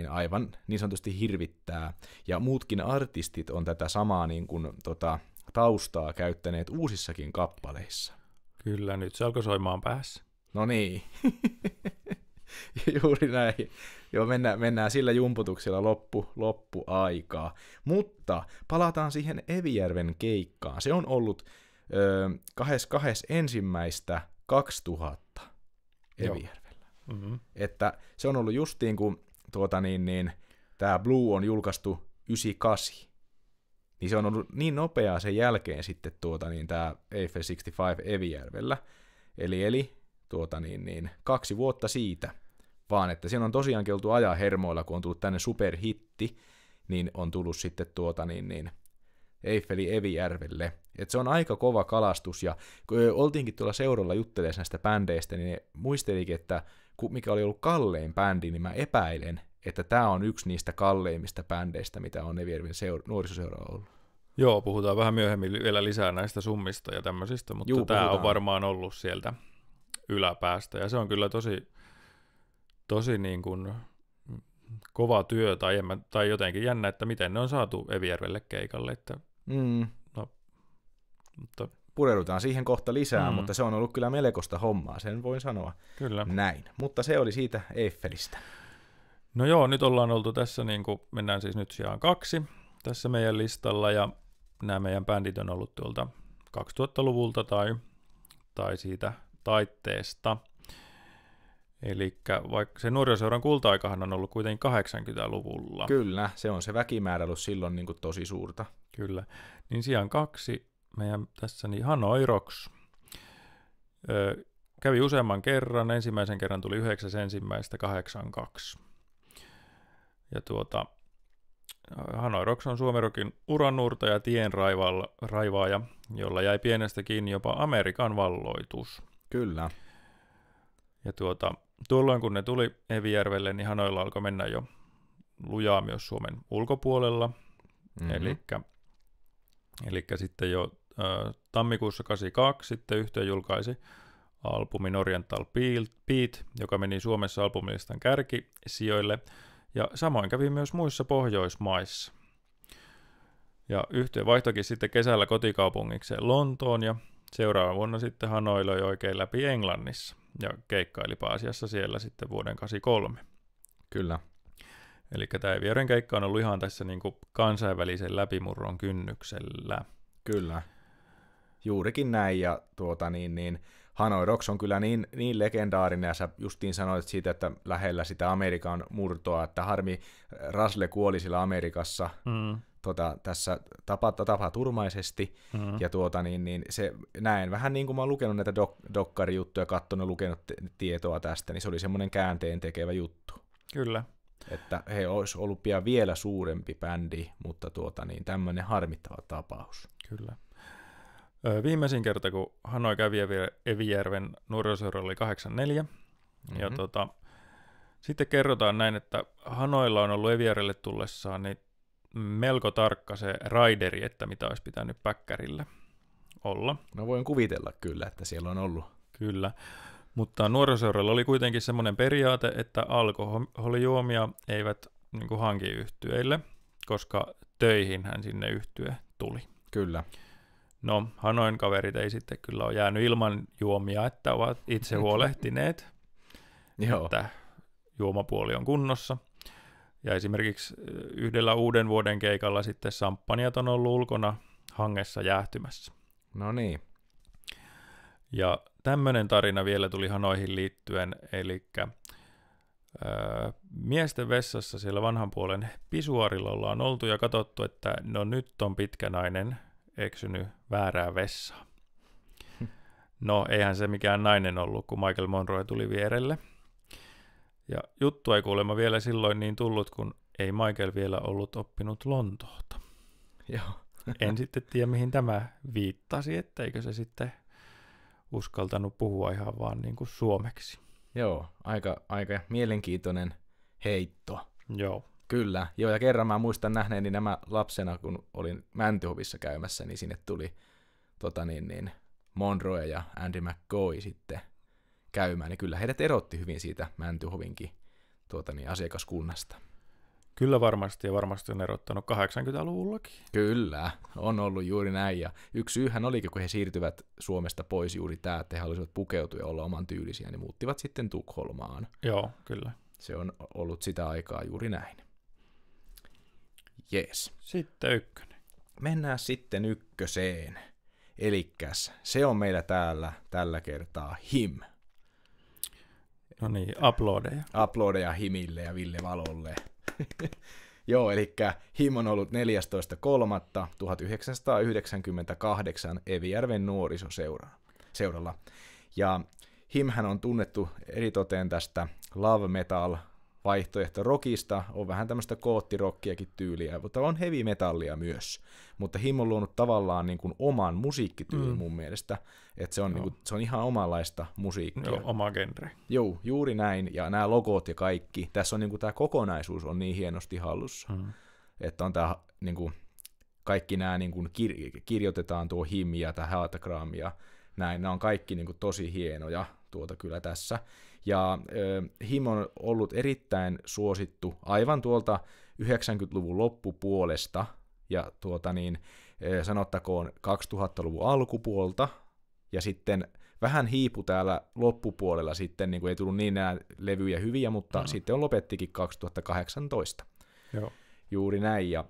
aivan niin sanotusti hirvittää. Ja muutkin artistit on tätä samaa niin kuin, taustaa käyttäneet uusissakin kappaleissa. Kyllä, nyt se alkoi soimaan päässä. No niin, juuri näin. Joo, mennään sillä jumputuksella loppuaikaa. Mutta palataan siihen Evijärven keikkaan. Se on ollut 22.1.2000 Evijärvellä. Että se on ollut justiin, kun tämä Blue on julkaistu 98. Niin se on ollut niin nopeaa sen jälkeen sitten tämä Eiffel 65 Evijärvellä. Eli 2 vuotta siitä, vaan että siinä on tosiaankin oltu ajaa hermoilla, kun on tullut tänne superhitti, niin on tullut sitten Eiffeli Evijärvelle. Et se on aika kova kalastus, ja kun oltiinkin tuolla seuralla juttelemaan näistä bändeistä, niin ne muistelikin, että mikä oli ollut kallein bändi, niin mä epäilen, että tämä on yksi niistä kalleimmista bändeistä, mitä on Evijärven nuorisoseura ollut. Joo, puhutaan vähän myöhemmin vielä lisää näistä summista ja tämmöisistä, mutta tämä on varmaan ollut sieltä yläpäästä, ja se on kyllä tosi niin kuin kova työ, tai jotenkin jännä, että miten ne on saatu Evijärvelle keikalle. Että, mutta pureudutaan siihen kohta lisää, mutta se on ollut kyllä melkoista hommaa, sen voin sanoa kyllä näin. Mutta se oli siitä Eiffelistä. No joo, nyt ollaan oltu tässä, niin kuin mennään siis nyt sijaan 2 tässä meidän listalla, ja nämä meidän bändit on ollut tuolta 2000-luvulta tai siitä taitteesta. Eli vaikka se nuorisoseuran kulta-aikahan on ollut kuitenkin 80-luvulla. Kyllä, se on se väkimäärä ollut silloin niin kuin tosi suurta. Kyllä. Niin sijaan 2 meidän tässä niin Hanoi Rocks. Kävi useamman kerran. Ensimmäisen kerran tuli 9.1.82. Ja Hanoi Rocks on Suomen rockin uranuurta ja tien raivaaja, jolla jäi pienestä kiinni jopa Amerikan valloitus. Kyllä. Ja tuolloin kun ne tuli Evijärvelle, niin Hanoilla alkoi mennä jo lujaa myös Suomen ulkopuolella. Elikkä sitten jo tammikuussa 82 sitten yhtiö julkaisi albumin Oriental Beat, joka meni Suomessa albumilistan kärkisijoille, ja samoin kävi myös muissa Pohjoismaissa. Ja yhtiö vaihtoikin sitten kesällä kotikaupungikseen Lontoon, ja seuraavana vuonna sitten Hanoi löi oikein läpi Englannissa, ja keikkaili pääasiassa siellä sitten vuoden 83. Kyllä. Eli tämä Evijärven keikka on ollut ihan tässä niin kuin kansainvälisen läpimurron kynnyksellä. Kyllä. Juurikin näin, ja Hanoi Rocks on kyllä niin legendaarinen, ja sä justiin sanoit siitä, että lähellä sitä Amerikan murtoa, että harmi Rasle kuoli sillä Amerikassa tässä tapaturmaisesti, ja se näen vähän niin kuin mä oon lukenut näitä dokkarijuttuja, katsonut, lukenut tietoa tästä, niin se oli semmoinen käänteen tekevä juttu. Kyllä. Että he olisi ollut pian vielä suurempi bändi, mutta tämmöinen harmittava tapaus. Kyllä. Viimeisin kerta, kun Hanoi kävi Evijärven nuorisoseuralla oli 84, ja sitten kerrotaan näin, että Hanoilla on ollut Evijärvelle tullessaan niin melko tarkka se raideri, että mitä olisi pitänyt päkkärillä olla. No voin kuvitella kyllä, että siellä on ollut. Kyllä, mutta nuorisoseuralla oli kuitenkin semmoinen periaate, että alkoholijuomia eivät niin kuin hanki yhtyeille, koska töihinhän sinne yhtye tuli. Kyllä. No, Hanoin kaverit ei sitten kyllä ole jäänyt ilman juomia, että ovat itse huolehtineet, että juomapuoli on kunnossa. Ja esimerkiksi yhdellä uuden vuoden keikalla sitten samppanjat on ollut ulkona hangessa jäähtymässä. No niin. Ja tämmöinen tarina vielä tuli Hanoihin liittyen, eli miesten vessassa siellä vanhan puolen pisuarilla ollaan oltu ja katsottu, että no nyt on pitkä nainen eksynyt väärään vessaan. No eihän se mikään nainen ollut, kun Michael Monroe tuli vierelle. Ja juttu ei kuulemma vielä silloin niin tullut, kun ei Michael vielä ollut oppinut Lontoota. Joo. En sitten tiedä, mihin tämä viittasi, etteikö se sitten uskaltanut puhua ihan vaan niin kuin suomeksi. Joo, aika mielenkiintoinen heitto. Joo. Kyllä, joo, ja kerran mä muistan nähneeni nämä lapsena, kun olin Mäntyhovissa käymässä, niin sinne tuli Monroe ja Andy McCoy sitten käymään, niin kyllä heidät erotti hyvin siitä Mäntyhovinkin asiakaskunnasta. Kyllä varmasti, ja varmasti on erottanut 80-luvullakin. Kyllä, on ollut juuri näin, ja yksi syyhän olikin, kun he siirtyvät Suomesta pois juuri tämä, että he halusivat pukeutua ja olla oman tyylisiä, niin muuttivat sitten Tukholmaan. Joo, kyllä. Se on ollut sitä aikaa juuri näin. Jees. Sitten 1. Mennään sitten 1. Elikkäs se on meillä täällä tällä kertaa Him. No niin, uploadeja. Uploadeja Himille ja Ville Valolle. Joo, eli Him on ollut 14.3.1998 Evijärven nuorisoseuralla. Ja Himhän on tunnettu eritoten tästä love metal vaihtoehto rockista, on vähän tämmöistä koottirockiakin tyyliä, mutta on heavy metallia myös. Mutta Him on luonut tavallaan niin kuin oman musiikkityylin mun mielestä, että se on, niin kuin, se on ihan omanlaista musiikkia. Joo, oma genre. Joo, juuri näin, ja nämä logot ja kaikki, tässä on niin kuin, tämä kokonaisuus on niin hienosti hallussa, että on tämä, niin kuin, kaikki nämä niin kuin, kirjoitetaan tuo Him ja tämä Heartagram ja näin, nämä on kaikki niin kuin, tosi hienoja kyllä tässä. Ja Him on ollut erittäin suosittu aivan tuolta 90-luvun loppupuolesta ja sanottakoon 2000-luvun alkupuolta, ja sitten vähän hiipu täällä loppupuolella sitten, niin kuin ei tullut niin nämä levyjä hyviä, mutta sitten on lopettikin 2018. Joo. Juuri näin, ja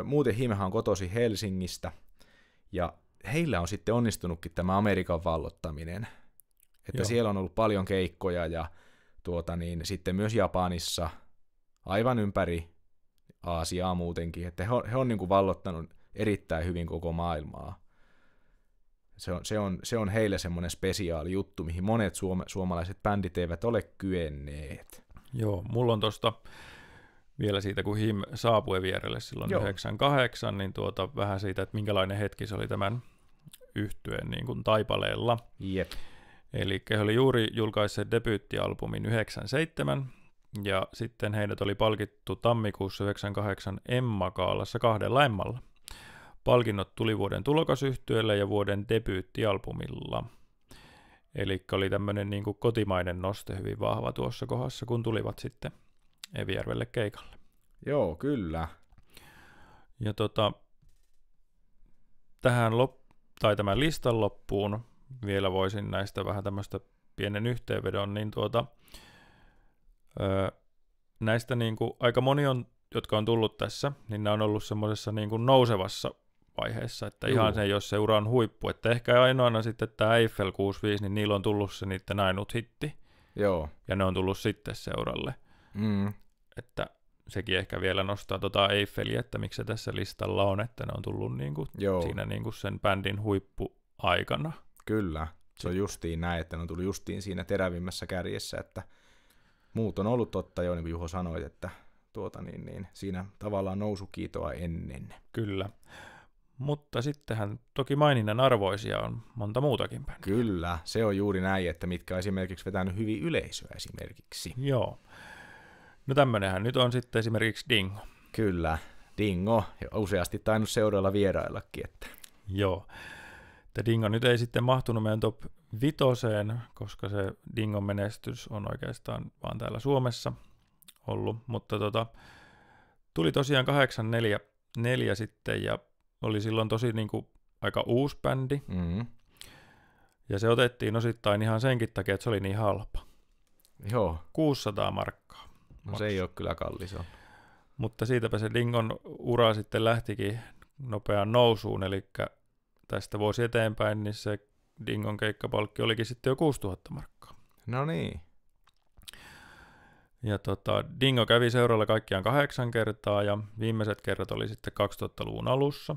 muuten Himhän on kotoisin Helsingistä, Ja heillä on sitten onnistunutkin tämä Amerikan vallottaminen. Että Joo. siellä on ollut paljon keikkoja ja sitten myös Japanissa, aivan ympäri Aasiaa muutenkin. Että he on niin kuin vallottanut erittäin hyvin koko maailmaa. Se on heille semmoinen spesiaali juttu, mihin monet suomalaiset bändit eivät ole kyenneet. Joo, mulla on tosta vielä siitä, kun Him saapui vierelle silloin 98, niin vähän siitä, että minkälainen hetki se oli tämän yhtyeen niin kuin taipaleella. Jep. Eli he oli juuri julkaisseet debyyttialbumin 97, ja sitten heidät oli palkittu tammikuussa 98 Emma-gaalassa 2 Emmalla. Palkinnot tuli vuoden tulokasyhtyeellä ja vuoden debyyttialbumilla. Eli oli tämmöinen niin kuin kotimainen noste hyvin vahva tuossa kohdassa, kun tulivat sitten Evijärvelle keikalle. Joo, kyllä. Ja tämän listan loppuun vielä voisin näistä vähän tämmöistä pienen yhteenvedon, niin näistä niin kuin aika moni on, jotka on tullut tässä, niin nämä on ollut semmoisessa niin kuin nousevassa vaiheessa, että ihan se ei ole se uran huippu, että ehkä ainoana sitten tämä Eiffel 65, niin niillä on tullut se niiden ainut hitti. Joo. Ja ne on tullut sitten seuralle. Että sekin ehkä vielä nostaa Eiffeliä, että miksi se tässä listalla on, että ne on tullut niinku siinä niinku sen bändin huippuaikana. Kyllä, se on justiin näin, että ne on tullut justiin siinä terävimmässä kärjessä, että muut on ollut totta jo, niin kuin Juho sanoit, että siinä tavallaan nousukiitoa ennen. Kyllä, mutta sittenhän toki maininnan arvoisia on monta muutakin bändiä. Kyllä, se on juuri näin, että mitkä on esimerkiksi vetänyt hyvin yleisöä esimerkiksi. Joo. No tämmönenhän nyt on sitten esimerkiksi Dingo. Kyllä, Dingo, ja useasti tainnut seurailla vieraillakin. Että. Joo, että Dingo nyt ei sitten mahtunut meidän top 5, koska se Dingon menestys on oikeastaan vaan täällä Suomessa ollut, mutta tuli tosiaan 84 sitten, ja oli silloin tosi niin kuin aika uusi bändi, ja se otettiin osittain ihan senkin takia, että se oli niin halpa. Joo. 600 markkaa. No se ei ole kyllä kallis. Mutta siitäpä se Dingon ura sitten lähtikin nopeaan nousuun, eli tästä vuosi eteenpäin, niin se Dingon keikkapalkki olikin sitten jo 6000 markkaa. No niin. Ja Dingo kävi seuralla kaikkiaan 8 kertaa, ja viimeiset kerrat oli sitten 2000-luvun alussa.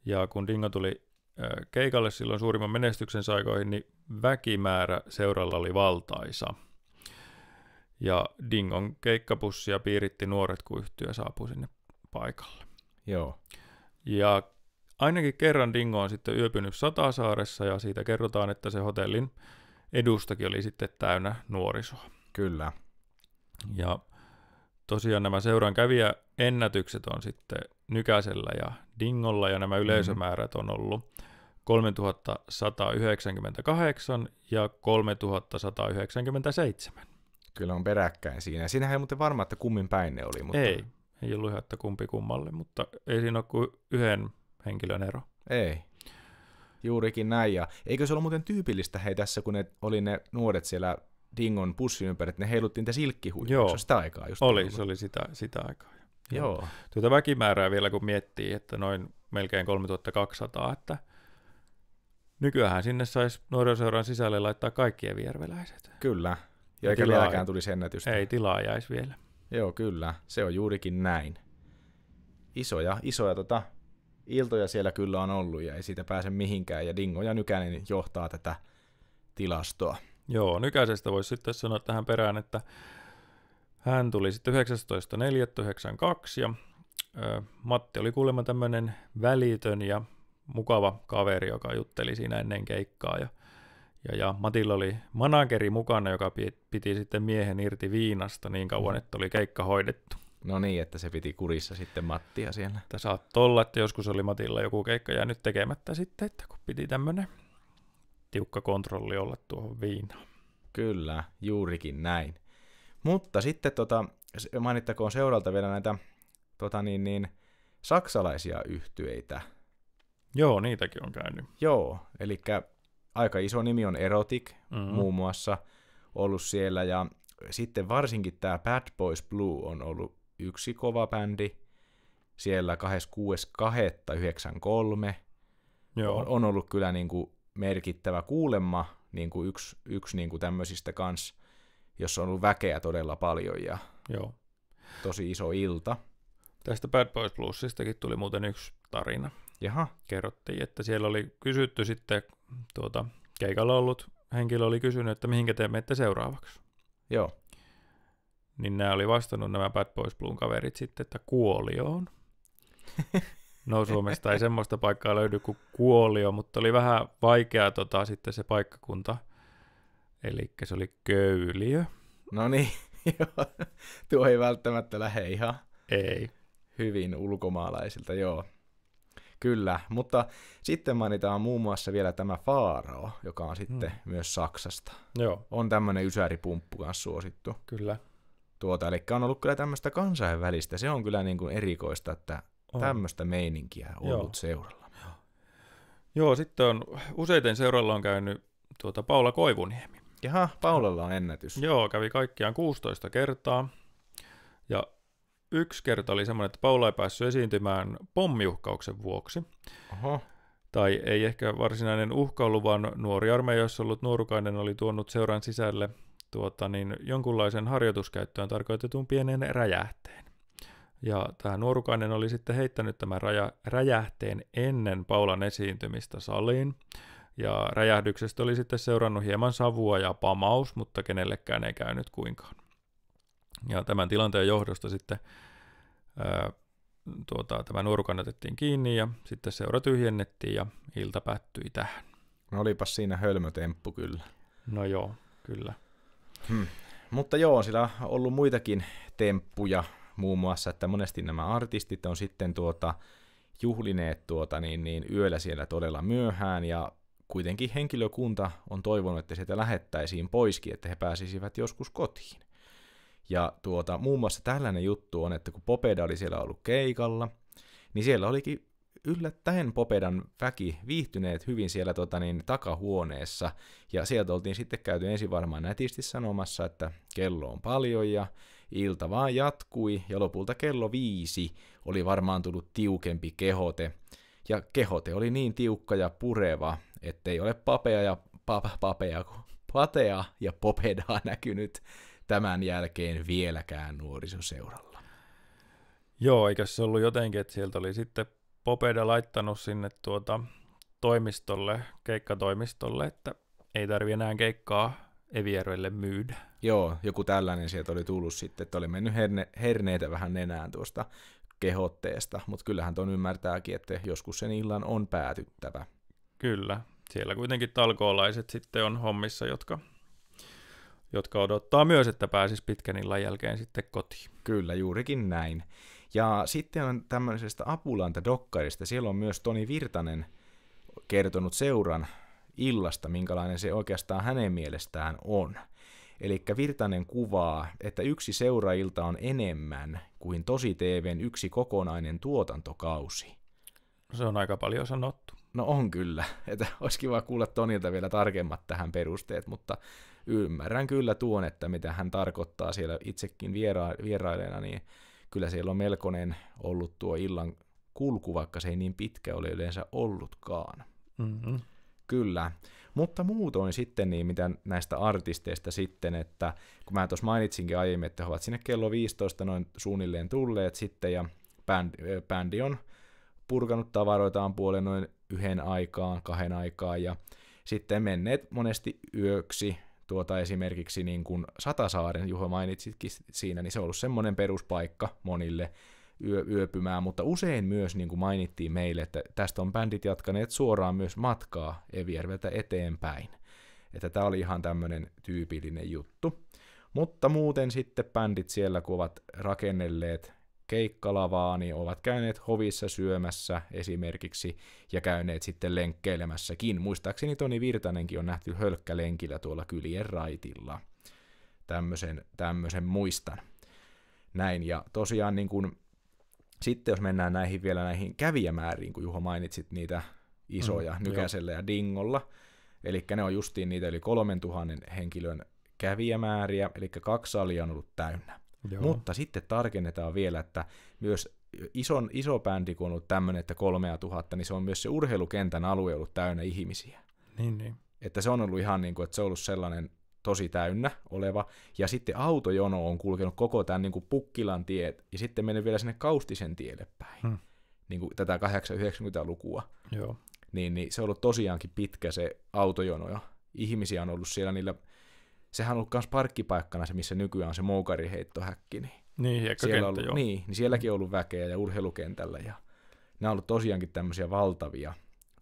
Ja kun Dingo tuli keikalle silloin suurimman menestyksen aikoihin, niin väkimäärä seuralla oli valtaisa. Ja Dingon keikkapussia piiritti nuoret, kun yhtye saapui sinne paikalle. Joo. Ja ainakin kerran Dingo on sitten yöpynyt Satasaaressa, ja siitä kerrotaan, että se hotellin edustakin oli sitten täynnä nuorisoa. Kyllä. Ja tosiaan nämä seuran kävijäennätykset on sitten Nykäsellä ja Dingolla, ja nämä yleisömäärät on ollut 3198 ja 3197. Kyllä on peräkkäin siinä. Siinähän ei muuten varma, että kummin päin ne oli. Mutta. Ei ollut ihan, että kumpi kummalle, mutta ei siinä ole kuin yhden henkilön ero. Ei. Juurikin näin. Ja eikö se ollut muuten tyypillistä tässä, kun ne oli ne nuoret siellä Dingon pussin ympäri, että ne heilutti niitä silkkihuippuja. Joo. Sitä aikaa just. Se oli sitä aikaa. Joo. Tuota väkimäärää vielä kun miettii, että noin melkein 3200, että nykyään sinne saisi nuorisoseuran sisälle laittaa kaikki evijärveläiset. Kyllä. Ja eikä vieläkään tulisi ennätystä. Ei, tilaa jäisi vielä. Joo, kyllä. Se on juurikin näin. Isoja iltoja siellä kyllä on ollut, ja ei siitä pääse mihinkään, ja Dingo ja Nykänen johtaa tätä tilastoa. Joo, Nykäsestä voisi sitten sanoa tähän perään, että hän tuli sitten 19.4.92, ja Matti oli kuulemma tämmöinen välitön ja mukava kaveri, joka jutteli siinä ennen keikkaa, ja Matilla oli manageri mukana, joka piti sitten miehen irti viinasta niin kauan, että oli keikka hoidettu. No niin, että se piti kurissa sitten Mattia siellä. Että saattoi olla, että joskus oli Matilla joku keikka jäänyt tekemättä sitten, että kun piti tämmöinen tiukka kontrolli olla tuohon viinaan. Kyllä, juurikin näin. Mutta sitten mainittakoon seuralta vielä näitä saksalaisia yhtyeitä. Joo, niitäkin on käynyt. Joo, eli aika iso nimi on Erotic muun muassa ollut siellä, ja sitten varsinkin tämä Bad Boys Blue on ollut yksi kova bändi siellä 26.2.93, Joo. On ollut kyllä niin kuin merkittävä kuulemma, niin kuin yksi niin kuin tämmöisistä kanssa, jossa on ollut väkeä todella paljon ja Joo. tosi iso ilta. Tästä Bad Boys Bluesistakin tuli muuten yksi tarina. Jaha, Kerrottiin, että siellä oli kysytty sitten, keikalla ollut henkilö oli kysynyt, että mihinkä te menette seuraavaksi. joo. Niin nämä oli vastannut nämä Bad Boys Bluun kaverit sitten, että Kuolioon. No Suomesta ei semmoista paikkaa löydy kuin Kuolio, mutta oli vähän vaikea sitten se paikkakunta. Eli se oli Köyliö. No niin, joo. Tuo ei välttämättä lähde ihan Ei. hyvin ulkomaalaisilta, joo. Kyllä, mutta sitten mainitaan muun muassa vielä tämä Faarao, joka on sitten myös Saksasta. Joo, On tämmöinen ysäripumppu kanssa suosittu. kyllä. Eli on ollut kyllä tämmöistä kansainvälistä, se on kyllä niin kuin erikoista, että On. tämmöistä meininkiä on Joo. ollut seuralla. Joo, sitten on useiten seuralla on käynyt Paula Koivuniemi. Jaha, Paulalla on ennätys. Joo, kävi kaikkiaan 16 kertaa. Ja yksi kerta oli semmoinen, että Paula ei päässyt esiintymään pommiuhkauksen vuoksi. Oho, Tai ei ehkä varsinainen uhka ollut, vaan nuori armeijoissa ollut nuorukainen oli tuonut seuran sisälle jonkunlaisen harjoituskäyttöön tarkoitetun pienen räjähteen. Ja tämä nuorukainen oli sitten heittänyt tämän räjähteen ennen Paulan esiintymistä saliin. Ja räjähdyksestä oli sitten seurannut hieman savua ja pamaus, mutta kenellekään ei käynyt kuinkaan. Ja tämän tilanteen johdosta sitten tämä nuorukainen otettiin kiinni ja sitten seura tyhjennettiin ja ilta päättyi tähän. no olipas siinä hölmötemppu kyllä. No joo, kyllä. Mutta joo, sillä on ollut muitakin temppuja, muun muassa, että monesti nämä artistit on sitten juhlineet yöllä siellä todella myöhään, ja kuitenkin henkilökunta on toivonut, että sieltä lähettäisiin poiskin, että he pääsisivät joskus kotiin. Ja muun muassa tällainen juttu on, että kun Popeda oli siellä ollut keikalla, niin siellä olikin yllättäen Popedan väki viihtyneet hyvin siellä takahuoneessa, ja sieltä oltiin sitten käyty ensin varmaan nätisti sanomassa, että kello on paljon, ja ilta vaan jatkui, ja lopulta kello 5 oli varmaan tullut tiukempi kehote, ja kehote oli niin tiukka ja pureva, ettei ole patea ja Popedaa näkynyt tämän jälkeen vieläkään nuorisoseuralla. Joo, eikä se ollut jotenkin, että sieltä oli sitten Popeda laittanut sinne keikkatoimistolle, että ei tarvi enää keikkaa Evieröille myydä. Joo, joku tällainen sieltä oli tullut sitten, että oli mennyt herneitä vähän nenään tuosta kehotteesta, mutta kyllähän ton ymmärtääkin, että joskus sen illan on päätyttävä. Kyllä, siellä kuitenkin talkoolaiset sitten on hommissa, jotka odottaa myös, että pääsis pitkän illan jälkeen sitten kotiin. Kyllä, juurikin näin. Ja sitten on tämmöisestä Apulanta-dokkarista, siellä on myös Toni Virtanen kertonut seuran illasta, minkälainen se oikeastaan hänen mielestään on. Eli Virtanen kuvaa, että yksi seurailta on enemmän kuin Tosi-TV:n yksi kokonainen tuotantokausi. Se on aika paljon sanottu. No on kyllä, että olisi kiva kuulla Tonilta vielä tarkemmat tähän perusteet, mutta ymmärrän kyllä tuon, että mitä hän tarkoittaa siellä itsekin vieraileena, niin kyllä siellä on melkoinen ollut tuo illan kulku, vaikka se ei niin pitkä ole yleensä ollutkaan. Mm-hmm. Kyllä, mutta muutoin sitten, niin mitä näistä artisteista sitten, että kun mä tuossa mainitsinkin aiemmin, että he ovat sinne kello 15 noin suunnilleen tulleet sitten, ja bändi on purkanut tavaroitaan puolen noin 1 aikaan, 2 aikaan, ja sitten menneet monesti yöksi, esimerkiksi niin kuin Satasaaren, Juho mainitsitkin siinä, niin se on ollut semmoinen peruspaikka monille yöpymään, mutta usein myös niin kuin mainittiin meille, että tästä on bändit jatkaneet suoraan myös matkaa Evijärveltä eteenpäin. Että tämä oli ihan tämmöinen tyypillinen juttu. Mutta muuten sitten bändit siellä, kun ovat rakennelleet keikkalavaa, niin ovat käyneet hovissa syömässä esimerkiksi ja käyneet sitten lenkkeilemässäkin. Muistaakseni Toni Virtanenkin on nähty hölkkälenkillä tuolla kylien raitilla. Tämmöisen muistan. Näin, ja tosiaan niin kun, sitten jos mennään näihin kävijämääriin, kun Juho mainitsit niitä isoja Nykäsellä ja Dingolla, eli ne on justiin niitä yli 3000 henkilön kävijämääriä, eli 2 salia on ollut täynnä. Joo. Mutta sitten tarkennetaan vielä, että myös iso bändi, kun on ollut tämmöinen, että 3000, niin se on myös se urheilukentän alue ollut täynnä ihmisiä. Niin. Että se on ollut ihan niin kuin, että se on ollut sellainen tosi täynnä oleva, ja sitten autojono on kulkenut koko tämän niin kuin Pukkilan tiet, ja sitten mennyt vielä sinne Kaustisen tielle päin, niin kuin tätä 80-90-lukua. Joo. Niin se on ollut tosiaankin pitkä se autojono, ja ihmisiä on ollut siellä niillä, sehän on ollut myös parkkipaikkana se, missä nykyään on se moukariheittohäkki, Niin, hiekkakenttä, joo. Niin sielläkin on ollut väkeä ja urheilukentällä, ja nämä on ollut tosiaankin tämmöisiä valtavia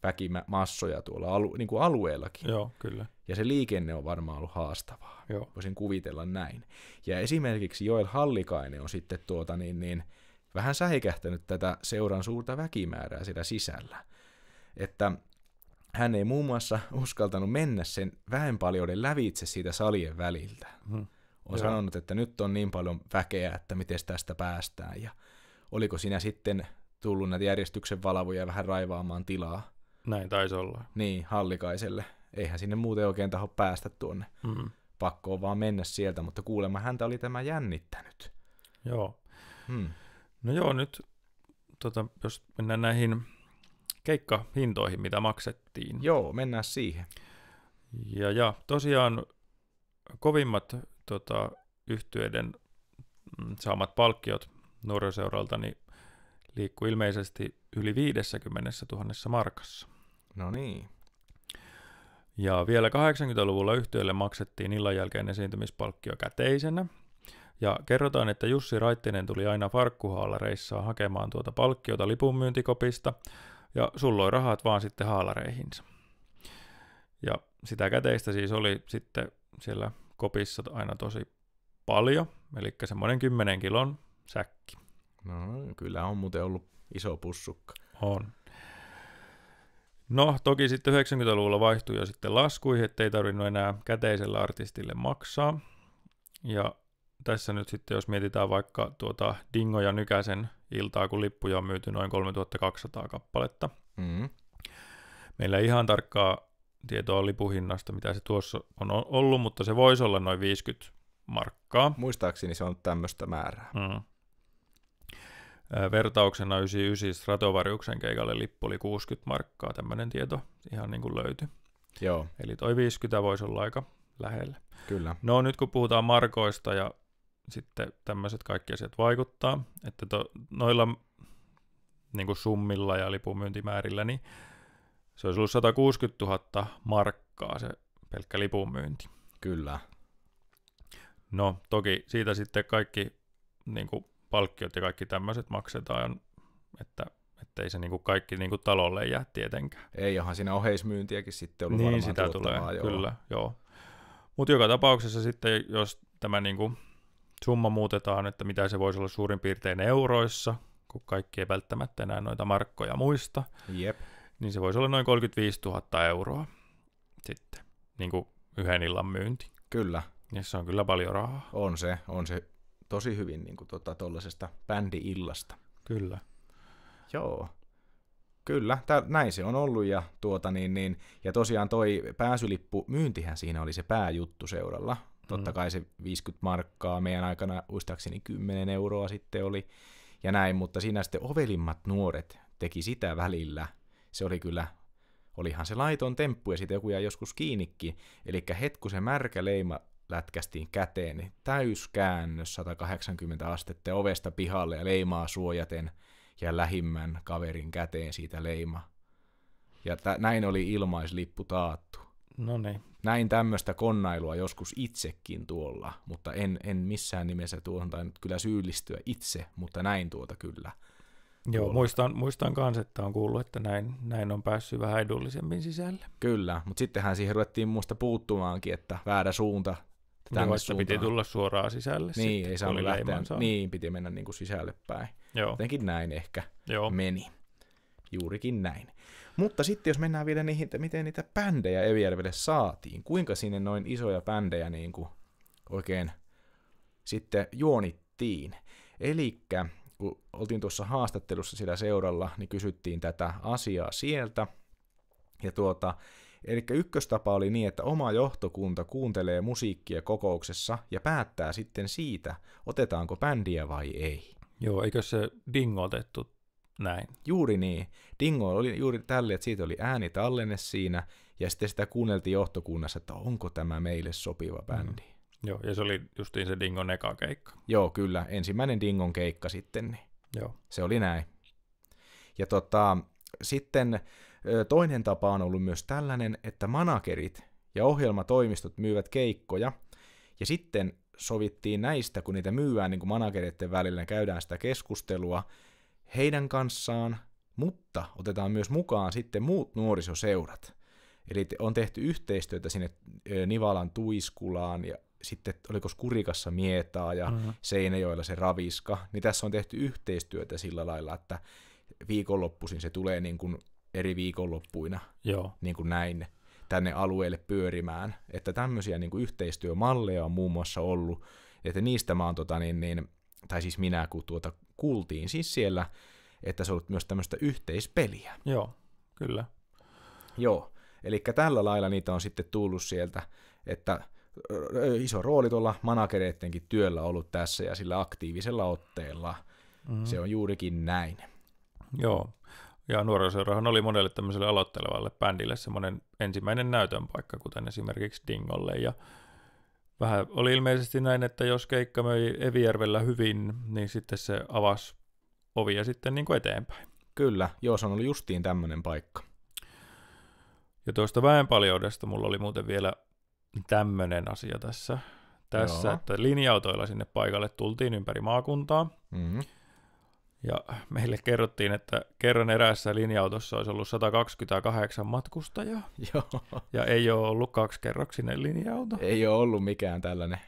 väkimassoja tuolla niin kuin alueellakin. Joo, kyllä. Ja se liikenne on varmaan ollut haastavaa. Joo. Voisin kuvitella näin. Ja esimerkiksi Joel Hallikainen on sitten vähän säikähtänyt tätä seuran suurta väkimäärää siellä sisällä. Että hän ei muun muassa uskaltanut mennä sen väenpaljouden lävitse siitä salien väliltä. On sanonut, että nyt on niin paljon väkeä, että miten tästä päästään. Ja oliko siinä sitten tullut näitä järjestyksen valvoja vähän raivaamaan tilaa? Näin taisi olla. Niin, Hallikaiselle. Eihän sinne muuten oikein taho päästä tuonne. Pakko on vaan mennä sieltä, mutta kuulemma häntä oli tämä jännittänyt. Joo. No joo, nyt jos mennään näihin keikkahintoihin, mitä maksettiin. Joo, mennään siihen. Ja tosiaan kovimmat yhtyeiden saamat palkkiot nuorisoseuralta niin liikkuu ilmeisesti yli 50 000 markassa. No niin. Ja vielä 80-luvulla yhtyeelle maksettiin illan jälkeen esiintymispalkkio käteisenä. Ja kerrotaan, että Jussi Raittinen tuli aina farkkuhaalareissaan hakemaan tuota palkkiota lipunmyyntikopista ja sulloi rahat vaan sitten haalareihinsa. Ja sitä käteistä siis oli sitten siellä kopissa aina tosi paljon, eli semmoinen 10 kilon säkki. No, kyllä on muuten ollut iso pussukka. On. No, toki sitten 90-luvulla vaihtui jo sitten laskuihin, ettei tarvinnut enää käteisellä artistille maksaa. Ja tässä nyt sitten, jos mietitään vaikka Dingo ja Nykäsen iltaa, kun lippuja on myyty noin 3200 kappaletta. Meillä ei ihan tarkkaa tietoa lipuhinnasta, mitä se tuossa on ollut, mutta se voisi olla noin 50 markkaa. Muistaakseni se on tämmöistä määrää. Vertauksena 99 Stratovariuksen keikalle lippu oli 60 markkaa, tämmöinen tieto ihan niin kuin löytyi. Joo. Eli toi 50 voisi olla aika lähellä. Kyllä. No nyt kun puhutaan markoista ja sitten tämmöiset kaikki asiat vaikuttaa, että noilla niin kuin summilla ja lipunmyyntimäärillä, niin se olisi ollut 160 000 markkaa se pelkkä lipunmyynti. Kyllä. No toki siitä sitten kaikki niin kuin palkkiot ja kaikki tämmöiset maksetaan, että ei se niin kuin kaikki niin kuin talolle jää tietenkään. Ei, onhan siinä oheismyyntiäkin sitten ollut niin, varmaan sitä tulee, joo. kyllä, joo. Mutta joka tapauksessa sitten, jos tämä niin kuin summa muutetaan, että mitä se voisi olla suurin piirtein euroissa, kun kaikki ei välttämättä enää noita markkoja muista, Jep. niin se voisi olla noin 35 000 euroa sitten, niin kuin yhden illan myynti. Kyllä. Ja se on kyllä paljon rahaa. On se tosi hyvin niin kuin tuollaisesta bändi-illasta. Kyllä. Joo. Kyllä, näin se on ollut, ja, ja tosiaan toi pääsylippu myyntihän siinä oli se pääjuttu seuralla. Totta kai se 50 markkaa, meidän aikana muistaakseni 10 euroa sitten oli, ja näin, mutta siinä sitten ovelimmat nuoret teki sitä välillä. Se oli kyllä, olihan se laiton temppu, ja sitten joku jäi joskus kiinnikin, eli kun se märkä leima lätkästiin käteen, niin täyskäännös 180 astetta ja ovesta pihalle ja leimaa suojaten, ja lähimmän kaverin käteen siitä leima. Ja näin oli ilmaislippu taattu. No niin. Näin tämmöistä konnailua joskus itsekin tuolla, mutta en missään nimessä tuohon tainnut kyllä syyllistyä itse, mutta näin tuota kyllä. Joo, muistan kanssa, että on kuullut, että näin on päässyt vähän edullisemmin sisälle. Kyllä, mutta sittenhän siihen ruvettiin muusta puuttumaankin, että väärä suunta. Tänne piti tulla suoraan sisälle. Niin, ei saanut lähteä. Niin, piti mennä niin kuin sisälle päin. Joo. Jotenkin näin ehkä meni. Juurikin näin. Mutta sitten jos mennään vielä niihin, että miten niitä bändejä Evijärvelle saatiin, kuinka sinne noin isoja bändejä niin kuin oikein sitten juonittiin. Elikkä kun oltiin tuossa haastattelussa sillä seuralla, niin kysyttiin tätä asiaa sieltä. Ja eli ykköstapa oli niin, että oma johtokunta kuuntelee musiikkia kokouksessa ja päättää sitten siitä, otetaanko bändiä vai ei. Joo, eikö se dingotettu näin? Juuri niin. Dingo oli juuri tälle, että siitä oli äänitallenne siinä, ja sitten sitä kuunneltiin johtokunnassa, että onko tämä meille sopiva bändi. Joo, ja se oli justiin se Dingon eka keikka. Joo, kyllä. Ensimmäinen Dingon keikka sitten, niin Joo. se oli näin. Ja sitten toinen tapa on ollut myös tällainen, että managerit ja ohjelmatoimistot myyvät keikkoja, ja sitten sovittiin näistä, kun niitä myyään niin kuin managereiden välillä, käydään sitä keskustelua heidän kanssaan, mutta otetaan myös mukaan sitten muut nuorisoseurat. Eli on tehty yhteistyötä sinne Nivalan Tuiskulaan ja sitten oliko Kurikassa Mietaa ja Seinäjoella se Raviska, niin tässä on tehty yhteistyötä sillä lailla, että viikonloppuisin se tulee niin kuin eri viikonloppuina niin kuin näin tänne alueelle pyörimään. Että tämmöisiä niin kuin yhteistyömalleja on muun muassa ollut, että niistä mä oon, tai siis minä kun kuultiin siis siellä, että se on ollut myös tämmöistä yhteispeliä. Joo, kyllä. Joo, eli tällä lailla niitä on sitten tullut sieltä, että iso rooli tuolla managereittenkin työllä ollut tässä ja sillä aktiivisella otteella. Se on juurikin näin. Joo, ja nuorisoseurahan oli monelle tämmöiselle aloittelevalle bändille semmoinen ensimmäinen näytön paikka, kuten esimerkiksi Dingolle, ja vähän oli ilmeisesti näin, että jos keikka möi Evijärvellä hyvin, niin sitten se avasi ovia sitten niin kuin eteenpäin. Kyllä, joo, se on ollut justiin tämmöinen paikka. Ja tuosta väenpaljoudesta mulla oli muuten vielä tämmöinen asia tässä että linja-autoilla sinne paikalle tultiin ympäri maakuntaa. Ja meille kerrottiin, että kerran eräässä linja-autossa olisi ollut 128 matkustajaa. Joo. Ja ei ole ollut kaksikerroksinen linja-auto. Ei ole ollut mikään tällainen.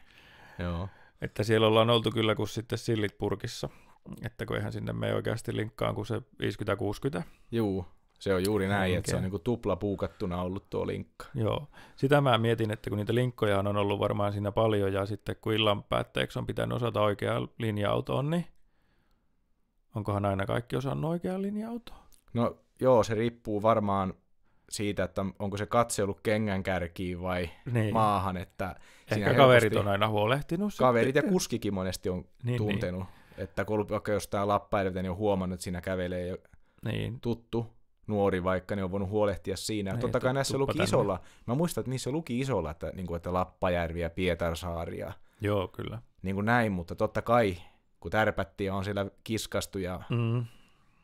Joo. Että siellä ollaan oltu kyllä kuin sitten sillit purkissa. Että kun eihän sinne mene oikeasti linkkaan kuin se 50-60. Juu, se on juuri näin, että se on niin kuin tupla puukattuna ollut tuo linkka. Joo, sitä mä mietin, että kun niitä linkkoja on ollut varmaan siinä paljon, ja sitten kun illan päätteeksi on pitänyt osata oikeaa linja-autoon, niin onkohan aina kaikki osannut oikeaa linja-autoa? No joo, se riippuu varmaan siitä, että onko se katse ollut kengänkärkiin vai maahan. Että ehkä kaverit on aina huolehtinut. Kaverit sitten. Ja kuskikin monesti on tuntenut. Että kun vaikka jostain Lappajärveltä, niin on huomannut, että siinä kävelee jo tuttu nuori vaikka, niin on voinut huolehtia siinä. Niin, totta kai näissä luki isolla. Mä muistan, että niissä luki isolla, että, niin kuin, että Lappajärvi ja Pietarsaari ja joo, kyllä. Niin kuin näin, mutta totta kai, kun tärpättiä on siellä kiskastu ja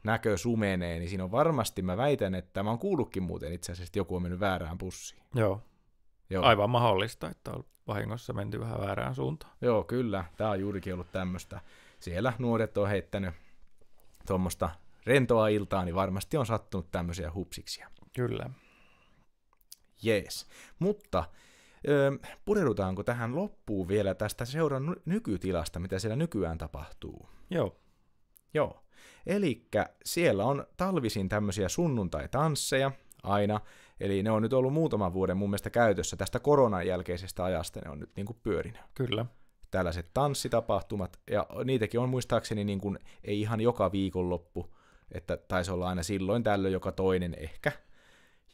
näkö sumenee, niin siinä on varmasti, mä väitän, että mä oon kuullutkin muuten itse asiassa, että joku on mennyt väärään pussiin. Joo. Aivan mahdollista, että on vahingossa menty vähän väärään suuntaan. Joo, kyllä. Tää on juurikin ollut tämmöistä. Siellä nuoret on heittänyt tuommoista rentoa iltaa, niin varmasti on sattunut tämmöisiä hupsiksia. Kyllä. Jees. Mutta pureudutaanko tähän loppuun vielä tästä seuran nykytilasta, mitä siellä nykyään tapahtuu? Joo. Elikkä siellä on talvisin tämmöisiä sunnuntai-tansseja aina, eli ne on nyt ollut muutaman vuoden mun mielestä käytössä tästä koronan jälkeisestä ajasta, ne on nyt niin kuin pyörinyt. Kyllä. Tällaiset tanssitapahtumat, ja niitäkin on muistaakseni niin kuin, ei ihan joka viikonloppu, että taisi olla aina silloin tällöin joka toinen ehkä,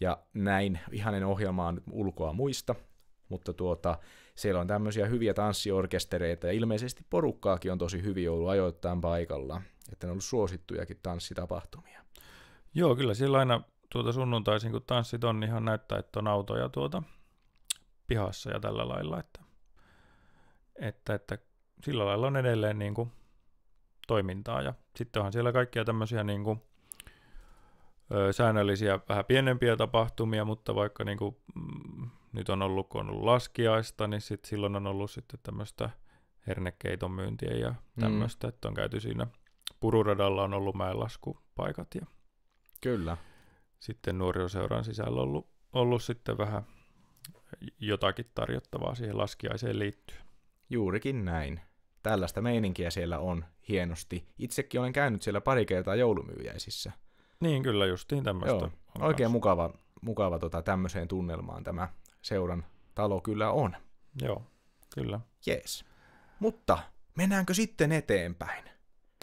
ja näin ihanen ohjelma on ulkoa muista, mutta siellä on tämmöisiä hyviä tanssiorkestereita, ja ilmeisesti porukkaakin on tosi hyvin ollut ajoittain paikalla, että ne on ollut suosittujakin tanssitapahtumia. Joo, kyllä siellä aina sunnuntaisin, kun tanssit on, ihan näyttää, että on autoja pihassa ja tällä lailla, että sillä lailla on edelleen niin kuin toimintaa, ja sitten onhan siellä kaikkia tämmöisiä niin kuin säännöllisiä vähän pienempiä tapahtumia, mutta vaikka niin kuin, nyt on ollut, kun on ollut laskiaista, niin silloin on ollut sitten tämmöistä hernekeiton myyntiä ja tämmöistä, että on käyty siinä Pururadalla on ollut mäenlaskupaikat ja kyllä. Sitten nuorisoseuran sisällä on ollut sitten vähän jotakin tarjottavaa siihen laskiaiseen liittyen. Juurikin näin. Tällaista meininkiä siellä on hienosti. Itsekin olen käynyt siellä pari kertaa joulumyyjäisissä. Niin, kyllä justiin tämmöistä. Joo, oikein mukava tämmöiseen tunnelmaan tämä seuran talo kyllä on. Joo, kyllä. Jees. Mutta mennäänkö sitten eteenpäin?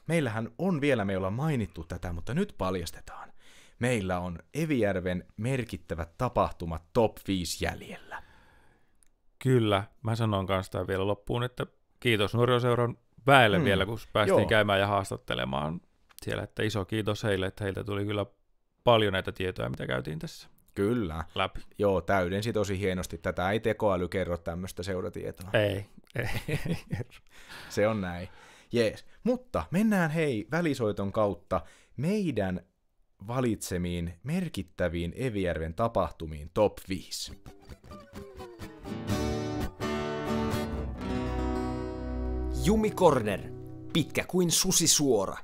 Meillähän on vielä, me ollaan mainittu tätä, mutta nyt paljastetaan. Meillä on Evijärven merkittävät tapahtumat top 5 jäljellä. Kyllä, mä sanon kanssa tämän vielä loppuun, että kiitos nuorisoseuran väelle vielä, kun päästiin Joo. käymään ja haastattelemaan siellä, että iso kiitos heille, että heiltä tuli kyllä paljon näitä tietoja, mitä käytiin tässä Kyllä. läpi. Joo, täydensi tosi hienosti. Tätä ei tekoäly kerro tämmöistä seuratietoa. Ei. Se on näin. Jees. Mutta mennään hei välisoiton kautta meidän valitsemiin merkittäviin Evijärven tapahtumiin top 5. Jumi Corner, pitkä kuin susi suora.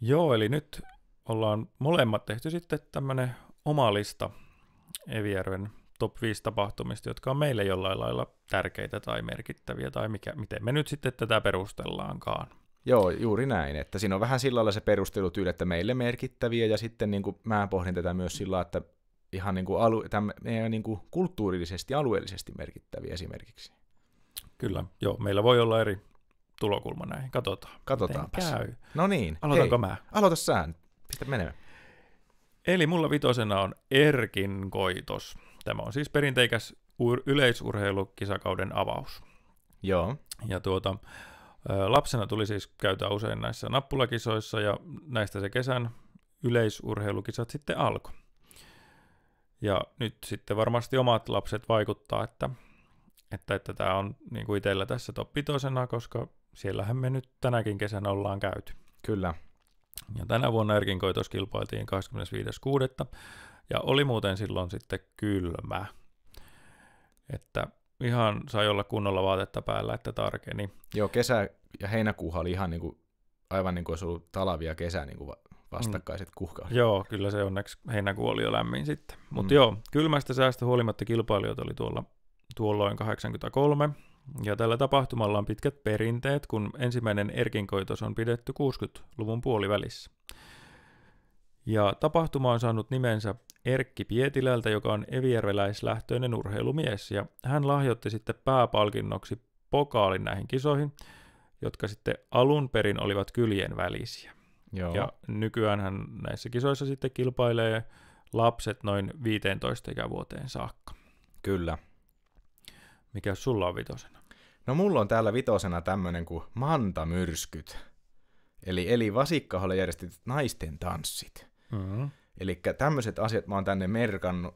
Joo, eli nyt ollaan molemmat tehty sitten tämmöinen oma lista Evijärven top 5 tapahtumista, jotka on meille jollain lailla tärkeitä tai merkittäviä, tai miten me nyt sitten tätä perustellaankaan. Joo, juuri näin, että siinä on vähän sillä lailla se perustelutyyli, että meille merkittäviä, ja sitten niin kuin mä pohdin tätä myös sillä lailla, että ihan niin kuin niin kuin kulttuurillisesti, alueellisesti merkittäviä esimerkiksi. Kyllä, joo, meillä voi olla eri tulokulma näihin. Katsotaanpas. Miten käy. No niin. Aloitanko hei, mä? Aloita sä. Pistä menemään. Eli mulla vitosena on Erkin koitos. Tämä on siis perinteikäs yleisurheilukisakauden avaus. Joo. Ja lapsena tuli siis käytä usein näissä nappulakisoissa, ja näistä se kesän yleisurheilukisat sitten alkoi. Ja nyt sitten varmasti omat lapset vaikuttaa, että tämä on niin kuin itsellä tässä top 5, koska siellähän me nyt tänäkin kesänä ollaan käyty. Kyllä. Ja tänä vuonna Erkin koitos kilpailtiin 25.6. ja oli muuten silloin sitten kylmä. Että ihan sai olla kunnolla vaatetta päällä, että tarkeni. Joo, kesä ja heinäkuuhan oli ihan niin kuin, aivan niin kuin olisi ollut talvi ja kesä niin kuin vastakkaiset kuukaudet. Joo, kyllä se onneksi heinäkuu oli jo lämmin sitten. Mutta joo, kylmästä säästä huolimatta kilpailijoita oli tuolloin 83. Ja tällä tapahtumalla on pitkät perinteet, kun ensimmäinen Erkin koitos on pidetty 60-luvun puolivälissä. Ja tapahtuma on saanut nimensä Erkki Pietilältä, joka on evijärveläislähtöinen urheilumies, ja hän lahjoitti sitten pääpalkinnoksi pokaalin näihin kisoihin, jotka sitten alun perin olivat kylien välisiä. Joo. Ja nykyään hän näissä kisoissa sitten kilpailee lapset noin 15 ikävuoteen saakka. Kyllä. Mikä sulla on vitosena? No mulla on täällä vitosena tämmönen kuin mantamyrskyt. Eli Vasikkaholla järjestetyt naisten tanssit. Mm-hmm. Eli tämmöiset asiat mä oon tänne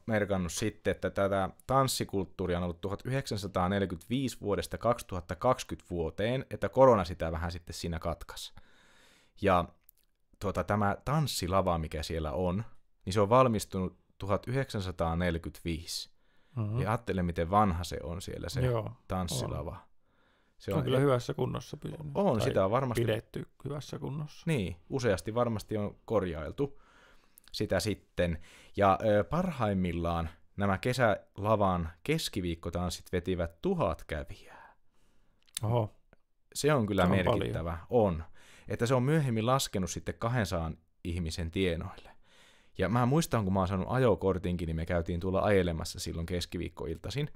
merkannut sitten, että tätä tanssikulttuuria on ollut 1945 vuodesta 2020 vuoteen, että korona sitä vähän sitten siinä katkas. Ja tämä tanssilava, mikä siellä on, niin se on valmistunut 1945. Mm-hmm. Ja ajattele, miten vanha se on siellä se tanssilava. Se on kyllä hyvässä kunnossa pysynyt. On, sitä on varmasti pidetty hyvässä kunnossa. Niin, useasti varmasti on korjailtu sitä sitten. Ja parhaimmillaan nämä kesälavan keskiviikkotanssit vetivät 1000 kävijää. Oho. Se on kyllä on merkittävä. On. Että se on myöhemmin laskenut sitten 200 ihmisen tienoille. Ja mä muistan, kun mä oon saanut ajokortinkin, niin me käytiin tuolla ajelemassa silloin keskiviikkoiltaisin.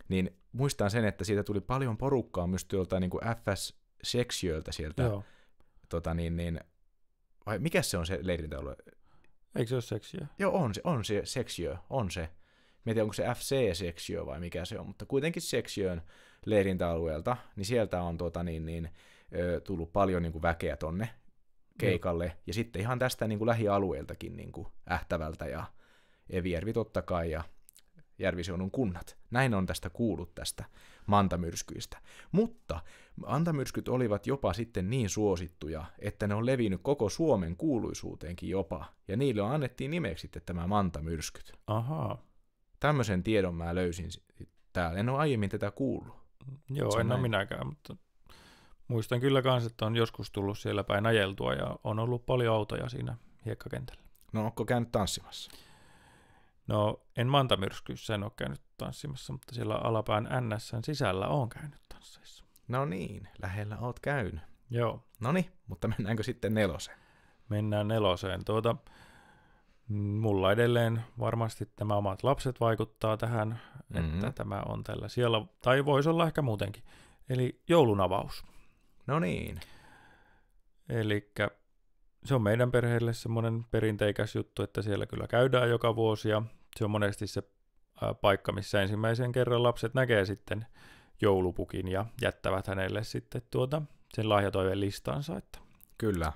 Niin muistan sen, että siitä tuli paljon porukkaa myös tuolta niin kuin FS-seksiöltä sieltä. Joo. Vai mikä se on se leirintäalue? Eikö se ole seksiö? Joo, on se seksiö, on se. Mä en tiedä, onko se FC-seksiö vai mikä se on, mutta kuitenkin seksiön leirintäalueelta, niin sieltä on tullut paljon niin kuin väkeä tonne keikalle. Ja sitten ihan tästä niin kuin lähialueeltakin, niin kuin Ähtävältä ja Evijärvi totta kai ja Järviseudun kunnat. Näin on tästä kuullut tästä mantamyrskyistä. Mutta mantamyrskyt olivat jopa sitten niin suosittuja, että ne on levinnyt koko Suomen kuuluisuuteenkin jopa. Ja niille annettiin nimeksi sitten tämä mantamyrskyt. Ahaa. Tämmöisen tiedon mä löysin täällä. En ole aiemmin tätä kuullut. Joo, en ole minäkään, mutta muistan kyllä kans, että on joskus tullut siellä päin ajeltua ja on ollut paljon autoja siinä hiekkakentällä. No, onko käynyt tanssimassa? No, en mantamyrskyssä en ole käynyt tanssimassa, mutta siellä alapään NS:n sisällä on käynyt tansseissa. No niin, lähellä oot käynyt. Joo. Noniin, mutta mennäänkö sitten 4? Mennään 4. Mulla edelleen varmasti tämä omat lapset vaikuttaa tähän, että tämä on tällä siellä, tai voisi olla ehkä muutenkin. Eli joulun avaus. No niin. Elikkä se on meidän perheelle semmoinen perinteikäs juttu, että siellä kyllä käydään joka vuosi, ja se on monesti se paikka, missä ensimmäisen kerran lapset näkee sitten joulupukin ja jättävät hänelle sitten sen lahjatoiveen listansa, että Kyllä,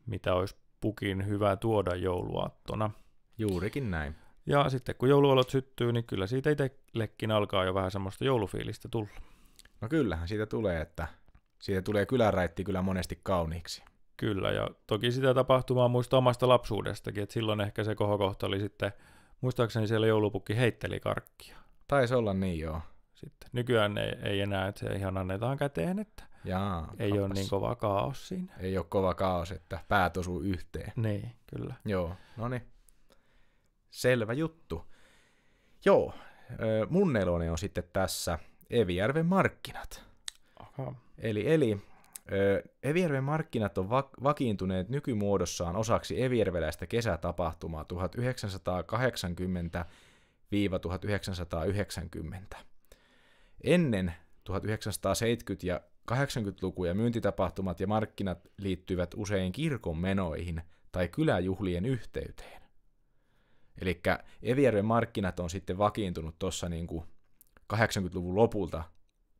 mitä olisi pukin hyvä tuoda jouluaattona. juurikin näin. Ja sitten kun jouluolot syttyy, niin kyllä siitä itsellekin alkaa jo vähän semmoista joulufiilistä tulla. No kyllähän siitä tulee, että siitä tulee kylänraitti kyllä monesti kauniiksi. Kyllä, ja toki sitä tapahtumaa muista omasta lapsuudestakin, että silloin ehkä se kohokohta oli sitten, muistaakseni siellä joulupukki heitteli karkkia. Taisi olla niin, joo. Sitten nykyään ei enää, että se ihan annetaan käteen, että Jaa, ei ole kappas. niin kova kaos siinä. Ei ole kova kaos, että päät osuu yhteen. Niin, kyllä. Joo, no niin. Selvä juttu. Joo, mun nelonen on sitten tässä Evijärven markkinat. Aha. Eli Evijärven markkinat on vakiintuneet nykymuodossaan osaksi evijärveläistä kesätapahtumaa 1980-1990. Ennen 1970- ja 80-lukuja myyntitapahtumat ja markkinat liittyvät usein kirkon menoihin tai kyläjuhlien yhteyteen. Eli Evijärven markkinat on sitten vakiintunut tuossa niinku 80-luvun lopulta,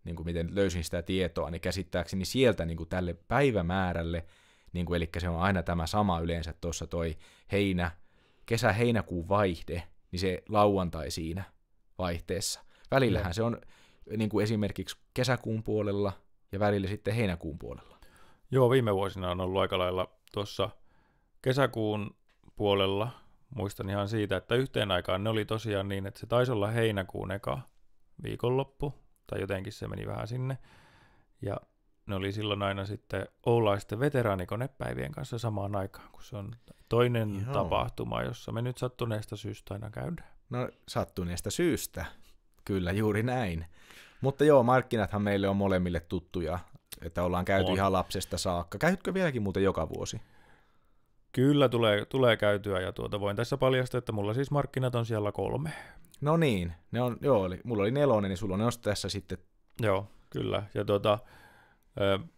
niin kuin miten löysin sitä tietoa, niin käsittääkseni sieltä niin kuin tälle päivämäärälle, niin kuin, eli se on aina tämä sama yleensä tuossa toi kesä-heinäkuun vaihde, niin se lauantai siinä vaihteessa. Välillähän se on niin kuin esimerkiksi kesäkuun puolella ja välillä sitten heinäkuun puolella. Joo, viime vuosina on ollut aika lailla tuossa kesäkuun puolella, muistan ihan siitä, että yhteen aikaan ne oli tosiaan niin, että se taisi olla heinäkuun eka viikonloppu, tai jotenkin se meni vähän sinne, ja ne oli silloin aina sitten oulaisten veteraanikonepäivien kanssa samaan aikaan, kun se on toinen tapahtuma, jossa me nyt sattuneesta syystä aina käydään. No sattuneesta syystä, kyllä juuri näin. Mutta joo, markkinathan meille on molemmille tuttuja, että ollaan käyty ihan lapsesta saakka. Käytkö vieläkin muuten joka vuosi? Kyllä tulee käytyä, ja voin tässä paljastaa, että mulla siis markkinat on siellä 3. No niin, ne on, joo, mulla oli 4, niin sulla on tässä sitten. Joo, kyllä. Ja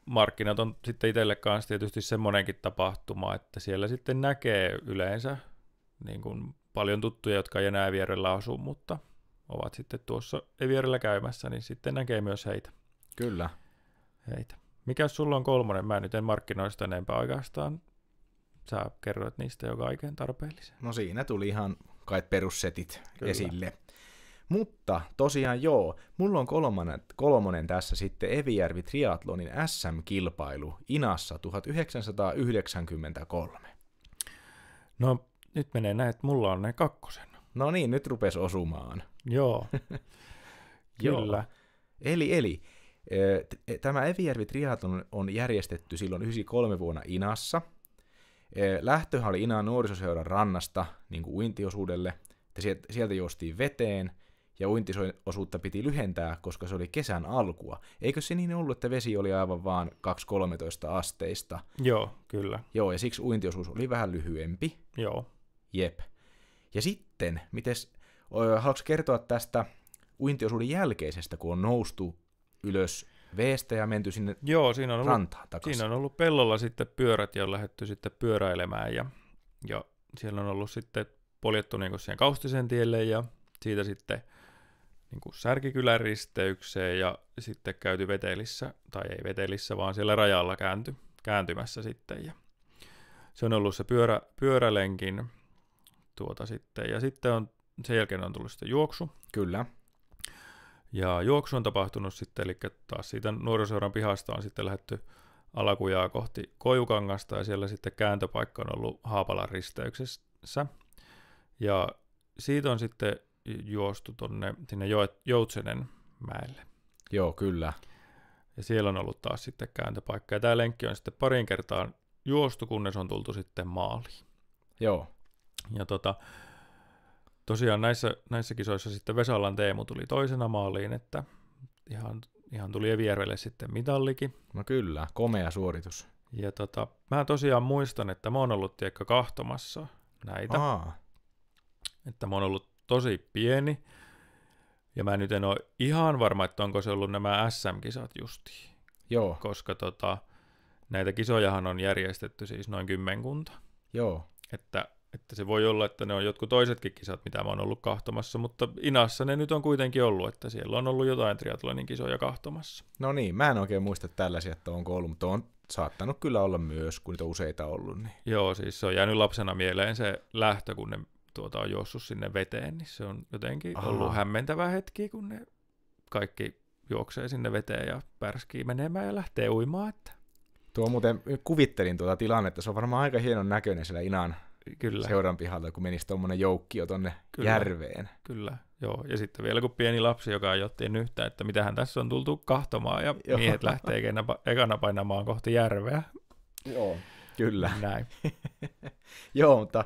markkinat on sitten itselle kanssa tietysti semmoinenkin tapahtuma, että siellä sitten näkee yleensä niin kuin paljon tuttuja, jotka ei enää Evijärvellä asu, mutta ovat sitten tuossa Evijärvellä käymässä, niin sitten näkee myös heitä. Kyllä. Mikäs sulla on 3? Mä nyt en markkinoista enempää oikeastaan. Sä kerroit niistä jo kaiken tarpeellisen. No siinä tuli ihan kai perussetit esille. Mutta tosiaan joo, mulla on 3 tässä sitten Evijärvi Triathlonin SM-kilpailu Inassa 1993. No nyt menee näin, että mulla on ne 2. No niin, nyt rupes osumaan. Joo, kyllä. Eli tämä Evijärvi Triathlon on järjestetty silloin 93 vuonna Inassa. Lähtöhän oli Inaan nuorisoseuran rannasta niin kuin uintiosuudelle, että sieltä juostiin veteen, ja uintiosuutta piti lyhentää, koska se oli kesän alkua. Eikö se niin ollut, että vesi oli aivan vaan 2-13 asteista? Joo, kyllä. Joo, ja siksi uintiosuus oli vähän lyhyempi. Joo. Jep. Ja sitten, haluatko kertoa tästä uintiosuuden jälkeisestä, kun on noustu ylös veestä ja menty sinne rantaan takaisin? Siinä on ollut pellolla sitten pyörät ja on lähdetty sitten pyöräilemään, ja siellä on ollut sitten poljettu niin kuin siihen Kaustisen tielle, ja siitä sitten niin kuin Särkikylän risteykseen, ja sitten käyty Vetelissä, tai ei Vetelissä, vaan siellä rajalla kääntymässä sitten, ja se on ollut se pyörälenkin sitten, ja sitten sen jälkeen on tullut sitten juoksu. Kyllä. Ja juoksu on tapahtunut sitten, eli taas siitä nuorisoseuran pihasta on sitten lähdetty alakujaa kohti Koivukangasta, ja siellä sitten kääntöpaikka on ollut Haapalan risteyksessä. Ja siitä on sitten juostu sinne Joutsenen mäelle. Joo, kyllä. Ja siellä on ollut taas sitten kääntöpaikka. Ja tämä lenkki on sitten parin kertaa juostu, kunnes on tultu sitten maaliin. Joo. Ja tosiaan näissä kisoissa sitten Vesalan Teemu tuli toisena maaliin, että ihan tuli Evijärvelle sitten mitallikin. No kyllä, komea suoritus. Ja mä tosiaan muistan, että mä oon ollut kahtomassa näitä. Että mä oon ollut tosi pieni, ja mä nyt en ole ihan varma, että onko se ollut nämä SM-kisat justiin. Joo. Koska näitä kisojahan on järjestetty siis noin 10. Joo. Että Että se voi olla, että ne on jotkut toisetkin kisat, mitä mä oon ollut kahtomassa, mutta Inassa ne nyt on kuitenkin ollut, että siellä on ollut jotain triathlonin kisoja kahtomassa. No niin, mä en oikein muista tällaisia, että onko ollut, mutta on saattanut kyllä olla myös, kun niitä on useita ollut. Niin. Joo, siis se on jäänyt lapsena mieleen se lähtö, kun ne on juossut sinne veteen, niin se on jotenkin ollut hämmentävä hetki, kun ne kaikki juoksee sinne veteen ja pärskii menemään ja lähtee uimaan. Että. Tuo muuten, kuvittelin tuota tilannetta, se on varmaan aika hienon näköinen siellä Inan seuran pihalta, kun menisi tuommoinen joukkio tonne järveen. Kyllä, joo. Ja sitten vielä kun pieni lapsi, joka ei otti yhtään, että mitähän tässä on tultu kahtomaan, ja miehet lähtee ekana painamaan kohti järveä. Joo, kyllä. Näin. Joo, mutta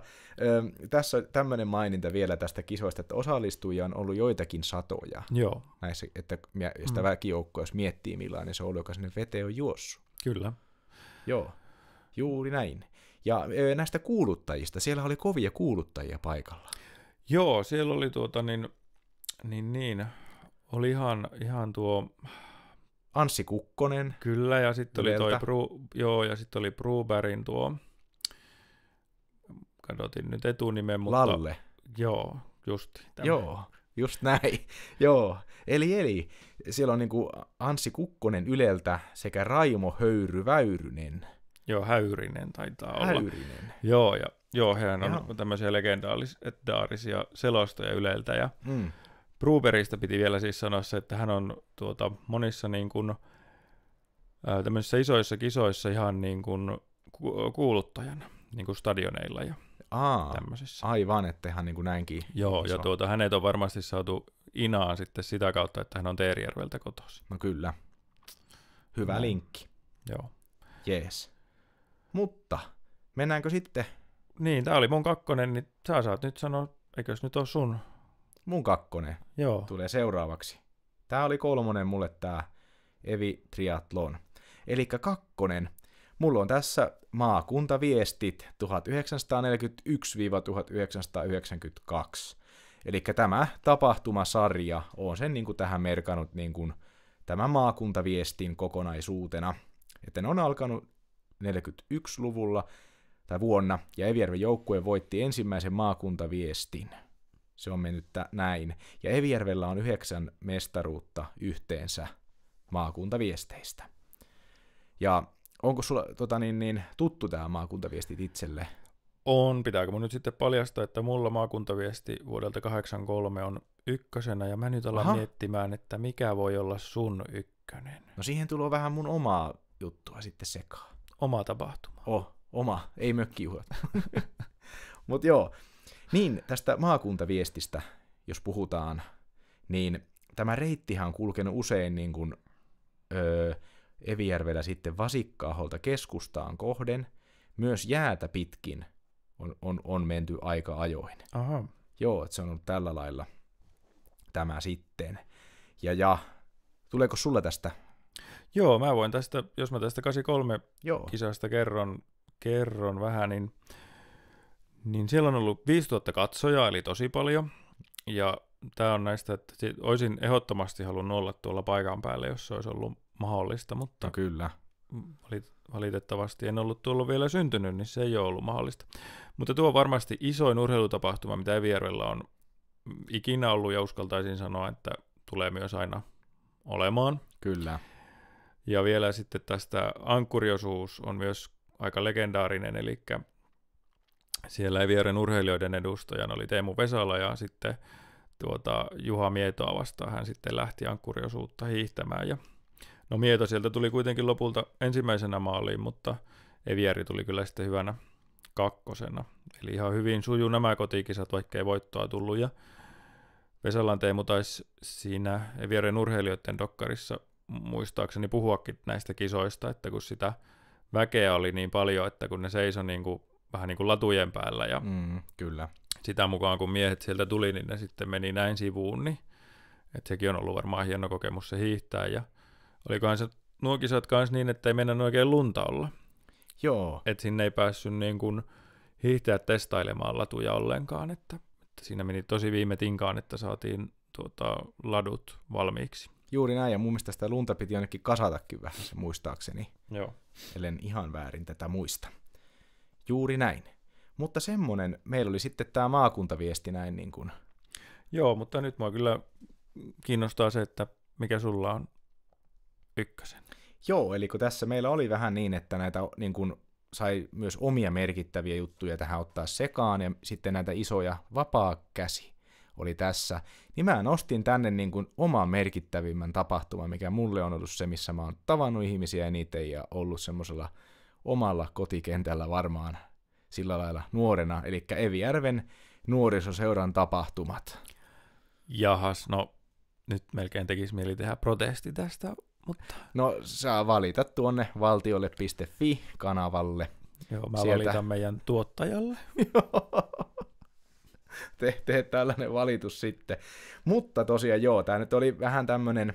tässä on tämmöinen maininta vielä tästä kisoista, että osallistujia on ollut joitakin satoja. Joo. Näissä, että sitä väkijoukkoa, jos miettii millainen se on ollut, joka sinne veteen on juossut. Kyllä. Joo, juuri näin. Ja näistä kuuluttajista, siellä oli kovia kuuluttajia paikalla. Joo, siellä oli oli ihan tuo Anssi Kukkonen. Kyllä, ja sitten oli sitten oli Brubergin tuo, kadotin nyt etunimen, mutta Lalle. Joo, just. Joo, just näin. Joo, eli siellä on niinku Anssi Kukkonen Yleltä sekä Raimo Höyry-Väyrynen. Joo, Häyrinen taitaa olla. Häyrinen. Joo, hehän on tämmöisiä legendaarisia selostoja Yleltä. Ja Brubergista piti vielä siis sanoa se, että hän on monissa niin kuin, tämmöisissä isoissa kisoissa ihan niin kuin kuuluttajana, niin kuin stadioneilla ja tämmöisissä. Aivan, että ihan niin kuin näinkin. Joo, iso. Ja hänet on varmasti saatu Inaan sitten sitä kautta, että hän on Teerijärveltä kotoisin. No kyllä. Hyvä linkki. Joo. Jees. Mutta mennäänkö sitten? Niin, tää oli mun kakkonen, niin sä saat nyt sanoa, eikös nyt ole sun? Mun kakkonen. Joo. Tulee seuraavaksi. Tää oli kolmonen mulle tää Evi Triathlon. Elikkä kakkonen. Mulla on tässä maakuntaviestit 1941-1992. Elikkä tämä tapahtumasarja on sen niin kuin tähän merkannut niin kuin tämän maakuntaviestin kokonaisuutena. Että ne on alkanut 41-luvulla tai vuonna, ja Evijärven joukkue voitti ensimmäisen maakuntaviestin. Se on mennyt näin. Ja Evijärvellä on 9 mestaruutta yhteensä maakuntaviesteistä. Ja onko sulla tuttu tämä maakuntaviestit itselle? On. Pitääkö mun nyt sitten paljastaa, että mulla maakuntaviesti vuodelta 1983 on ykkösenä, ja mä nyt alan miettimään, että mikä voi olla sun ykkönen. No siihen tulee vähän mun omaa juttua sitten sekaan. Oma tapahtuma. Oma, ei mökkijuhlat. Mutta joo, niin tästä maakuntaviestistä, jos puhutaan, niin tämä reittihän on kulkenut usein niin kuin, Evijärvellä sitten Vasikka-aholta keskustaan kohden, myös jäätä pitkin on menty aika ajoin. Aha. Joo, että se on ollut tällä lailla tämä sitten. Ja tuleeko sulla tästä? Joo, mä voin tästä, jos mä tästä 83 kisasta kerron vähän, niin siellä on ollut 5000 katsojaa, eli tosi paljon. Ja tää on näistä, että olisin ehdottomasti halunnut olla tuolla paikan päällä, jos se olisi ollut mahdollista, mutta no kyllä. Valitettavasti en ollut tuolla vielä syntynyt, niin se ei ole ollut mahdollista. Mutta tuo on varmasti isoin urheilutapahtuma, mitä Evijärvellä on ikinä ollut, ja uskaltaisin sanoa, että tulee myös aina olemaan. Kyllä. Ja vielä sitten tästä ankkuriosuus on myös aika legendaarinen, eli siellä Evijärven urheilijoiden edustajana oli Teemu Vesala, ja sitten Juha Mietoa vastaan hän sitten lähti ankkuriosuutta hiihtämään. Ja no Mieto sieltä tuli kuitenkin lopulta ensimmäisenä maaliin, mutta Evijärvi tuli kyllä sitten hyvänä kakkosena. Eli ihan hyvin sujuu nämä kotikisat, vaikkei voittoa tullut. Ja Vesalan Teemu taisi siinä Evijärven urheilijoiden dokkarissa muistaakseni puhuakin näistä kisoista, että kun sitä väkeä oli niin paljon, että kun ne seisoi vähän niin kuin latujen päällä ja kyllä. Sitä mukaan kun miehet sieltä tuli, niin ne sitten meni näin sivuun, niin että sekin on ollut varmaan hieno kokemus se hiihtää. Ja olikohan se nuo kisat kanssa niin, että ei mennä oikein lunta olla. Joo. Että sinne ei päässyt niin kuin hiihtäjät testailemaan latuja ollenkaan, että siinä meni tosi viime tinkaan, että saatiin ladut valmiiksi. Juuri näin, ja mun mielestä sitä lunta piti ainakin kasatakin vähän, se muistaakseni. Joo. Ellen ihan väärin tätä muista. Juuri näin. Mutta semmonen, meillä oli sitten tämä maakuntaviesti näin niin kuin. Joo, mutta nyt mua kyllä kiinnostaa se, että mikä sulla on ykkösen. Joo, eli kun tässä meillä oli vähän niin, että näitä niin kuin sai myös omia merkittäviä juttuja tähän ottaa sekaan, ja sitten näitä isoja vapaa käsi oli tässä, niin mä nostin tänne niin kuin oman merkittävimmän tapahtuman, mikä mulle on ollut se, missä mä oon tavannut ihmisiä eniten ja ollut semmoisella omalla kotikentällä varmaan sillä lailla nuorena, eli Evijärven nuorisoseuran tapahtumat. Jahas, no nyt melkein tekisi mieli tehdä protesti tästä, mutta... No saa valita tuonne valtiolle.fi-kanavalle. Joo, mä valitan meidän tuottajalle. Tee tällainen valitus sitten. Mutta tosiaan joo, tää nyt oli vähän tämmönen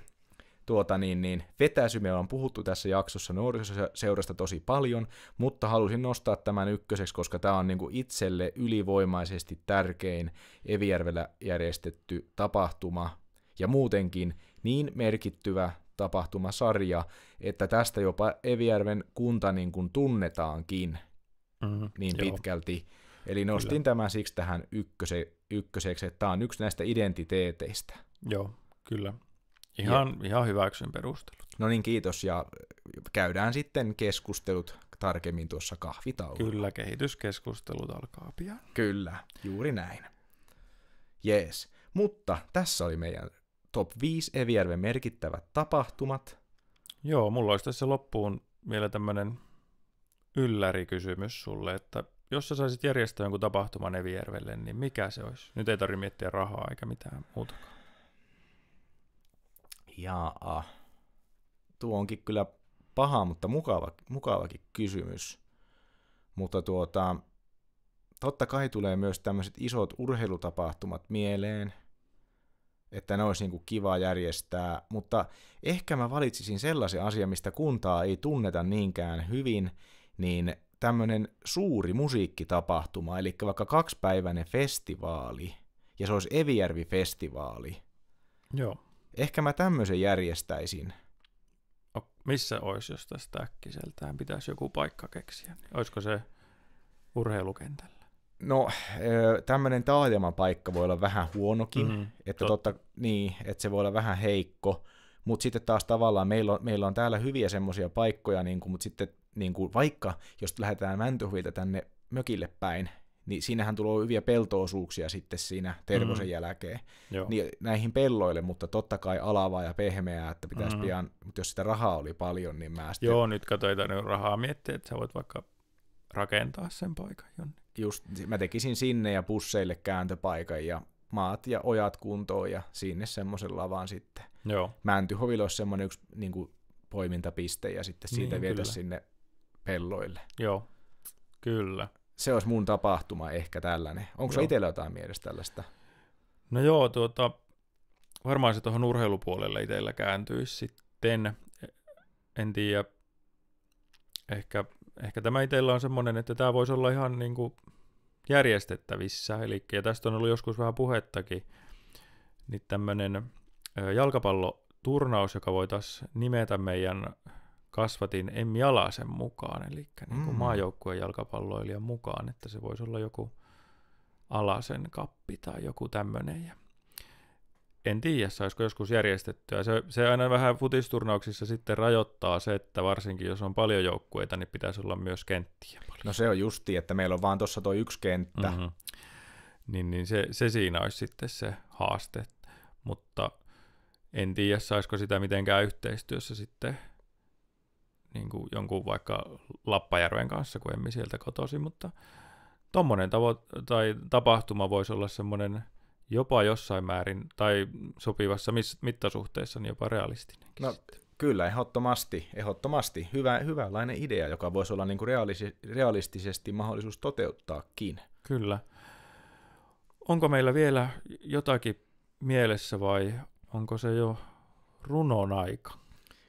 vetäisy. Me on puhuttu tässä jaksossa nuorisoseurasta tosi paljon, mutta halusin nostaa tämän ykköseksi, koska tämä on niinku itselle ylivoimaisesti tärkein Evijärvellä järjestetty tapahtuma ja muutenkin niin merkittyvä tapahtumasarja, että tästä jopa Evijärven kunta niin kuin tunnetaankin niin pitkälti. Eli nostin tämän siksi tähän ykköseksi, että tämä on yksi näistä identiteeteistä. Joo, kyllä. Ihan hyväksyn perustelut. No niin, kiitos, ja käydään sitten keskustelut tarkemmin tuossa kahvitauolla. Kyllä, kehityskeskustelut alkaa pian. Kyllä, juuri näin. Jees, mutta tässä oli meidän top 5 Evijärven merkittävät tapahtumat. Joo, mulla olisi tässä loppuun vielä tämmöinen yllärikysymys sulle, että jos sä saisit järjestää jonkun tapahtuman Evijärvelle, niin mikä se olisi? Nyt ei tarvitse miettiä rahaa eikä mitään muutakaan. Jaa, tuo onkin kyllä paha, mutta mukavakin kysymys. Mutta totta kai tulee myös tämmöiset isot urheilutapahtumat mieleen, että ne olisi niin kuin kiva järjestää, mutta ehkä mä valitsisin sellaisen asian, mistä kuntaa ei tunneta niinkään hyvin, niin tämmöinen suuri musiikkitapahtuma, eli vaikka 2-päiväinen festivaali, ja se olisi Evijärvi-festivaali. Joo. Ehkä mä tämmöisen järjestäisin. Missä olisi, jos tästä äkkiseltään pitäisi joku paikka keksiä? Niin olisiko se urheilukentällä? No, tämmöinen taajaman paikka voi olla vähän huonokin, että että se voi olla vähän heikko, mutta sitten taas tavallaan meillä on täällä hyviä semmoisia paikkoja, mutta sitten vaikka jos lähdetään Mäntyhuvilta tänne mökille päin, niin siinähän tulee hyviä pelto-osuuksia sitten siinä Tervosen jälkeen niin näihin pelloille, mutta totta kai alavaa ja pehmeää, että pitäisi pian, mutta jos sitä rahaa oli paljon, niin mä sitten... Joo, nyt katsoin rahaa miettiä, että sä voit vaikka rakentaa sen paikan jonnekin. Just, mä tekisin sinne ja busseille kääntöpaikan ja maat ja ojat kuntoon ja sinne semmoisen lavan sitten. Joo. Mäntyhovilla olisi semmoinen yksi niin kuin poimintapiste ja sitten siitä vietä sinne pelloille. Joo, kyllä. Se olisi mun tapahtuma ehkä tällainen. Onko se itsellä jotain mielestä tällaista? No joo, varmaan se tuohon urheilupuolelle itsellä kääntyisi sitten. En tiedä. Ehkä tämä itsellä on semmoinen, että tämä voisi olla ihan niin kuin järjestettävissä. Ja tästä on ollut joskus vähän puhettakin. Niin tämmöinen jalkapalloturnaus, joka voitaisiin nimetä meidän kasvatin Emmi Alasen mukaan, eli niin kuin maajoukkueen jalkapalloilijan mukaan, että se voisi olla joku Alasen kappi tai joku tämmöinen. Ja en tiedä, saisiko joskus järjestettyä. Se aina vähän futisturnauksissa sitten rajoittaa se, että varsinkin jos on paljon joukkueita, niin pitäisi olla myös kenttiä paljon. No se on justi, että meillä on vaan tuossa tuo yksi kenttä. Niin se siinä olisi sitten se haaste, mutta en tiedä, saisiko sitä mitenkään yhteistyössä sitten niin kuin jonkun vaikka Lappajärven kanssa, kun emme sieltä kotosi, mutta tommonen tapahtuma voisi olla semmoinen jopa jossain määrin, tai sopivassa mittasuhteessa, niin jopa realistinen. No kyllä, ehdottomasti. Hyvänlainen idea, joka voisi olla niin kuin realistisesti mahdollisuus toteuttaakin. Kyllä. Onko meillä vielä jotakin mielessä vai onko se jo runon aika?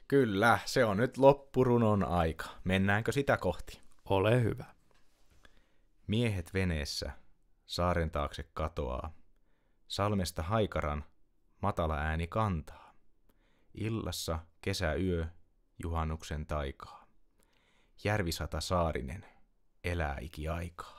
Kyllä, se on nyt loppurunon aika. Mennäänkö sitä kohti? Ole hyvä. Miehet veneessä saaren taakse katoaa. Salmesta haikaran matala ääni kantaa. Illassa kesäyö juhannuksen taikaa. Järvisata Saarinen elää ikiaikaa.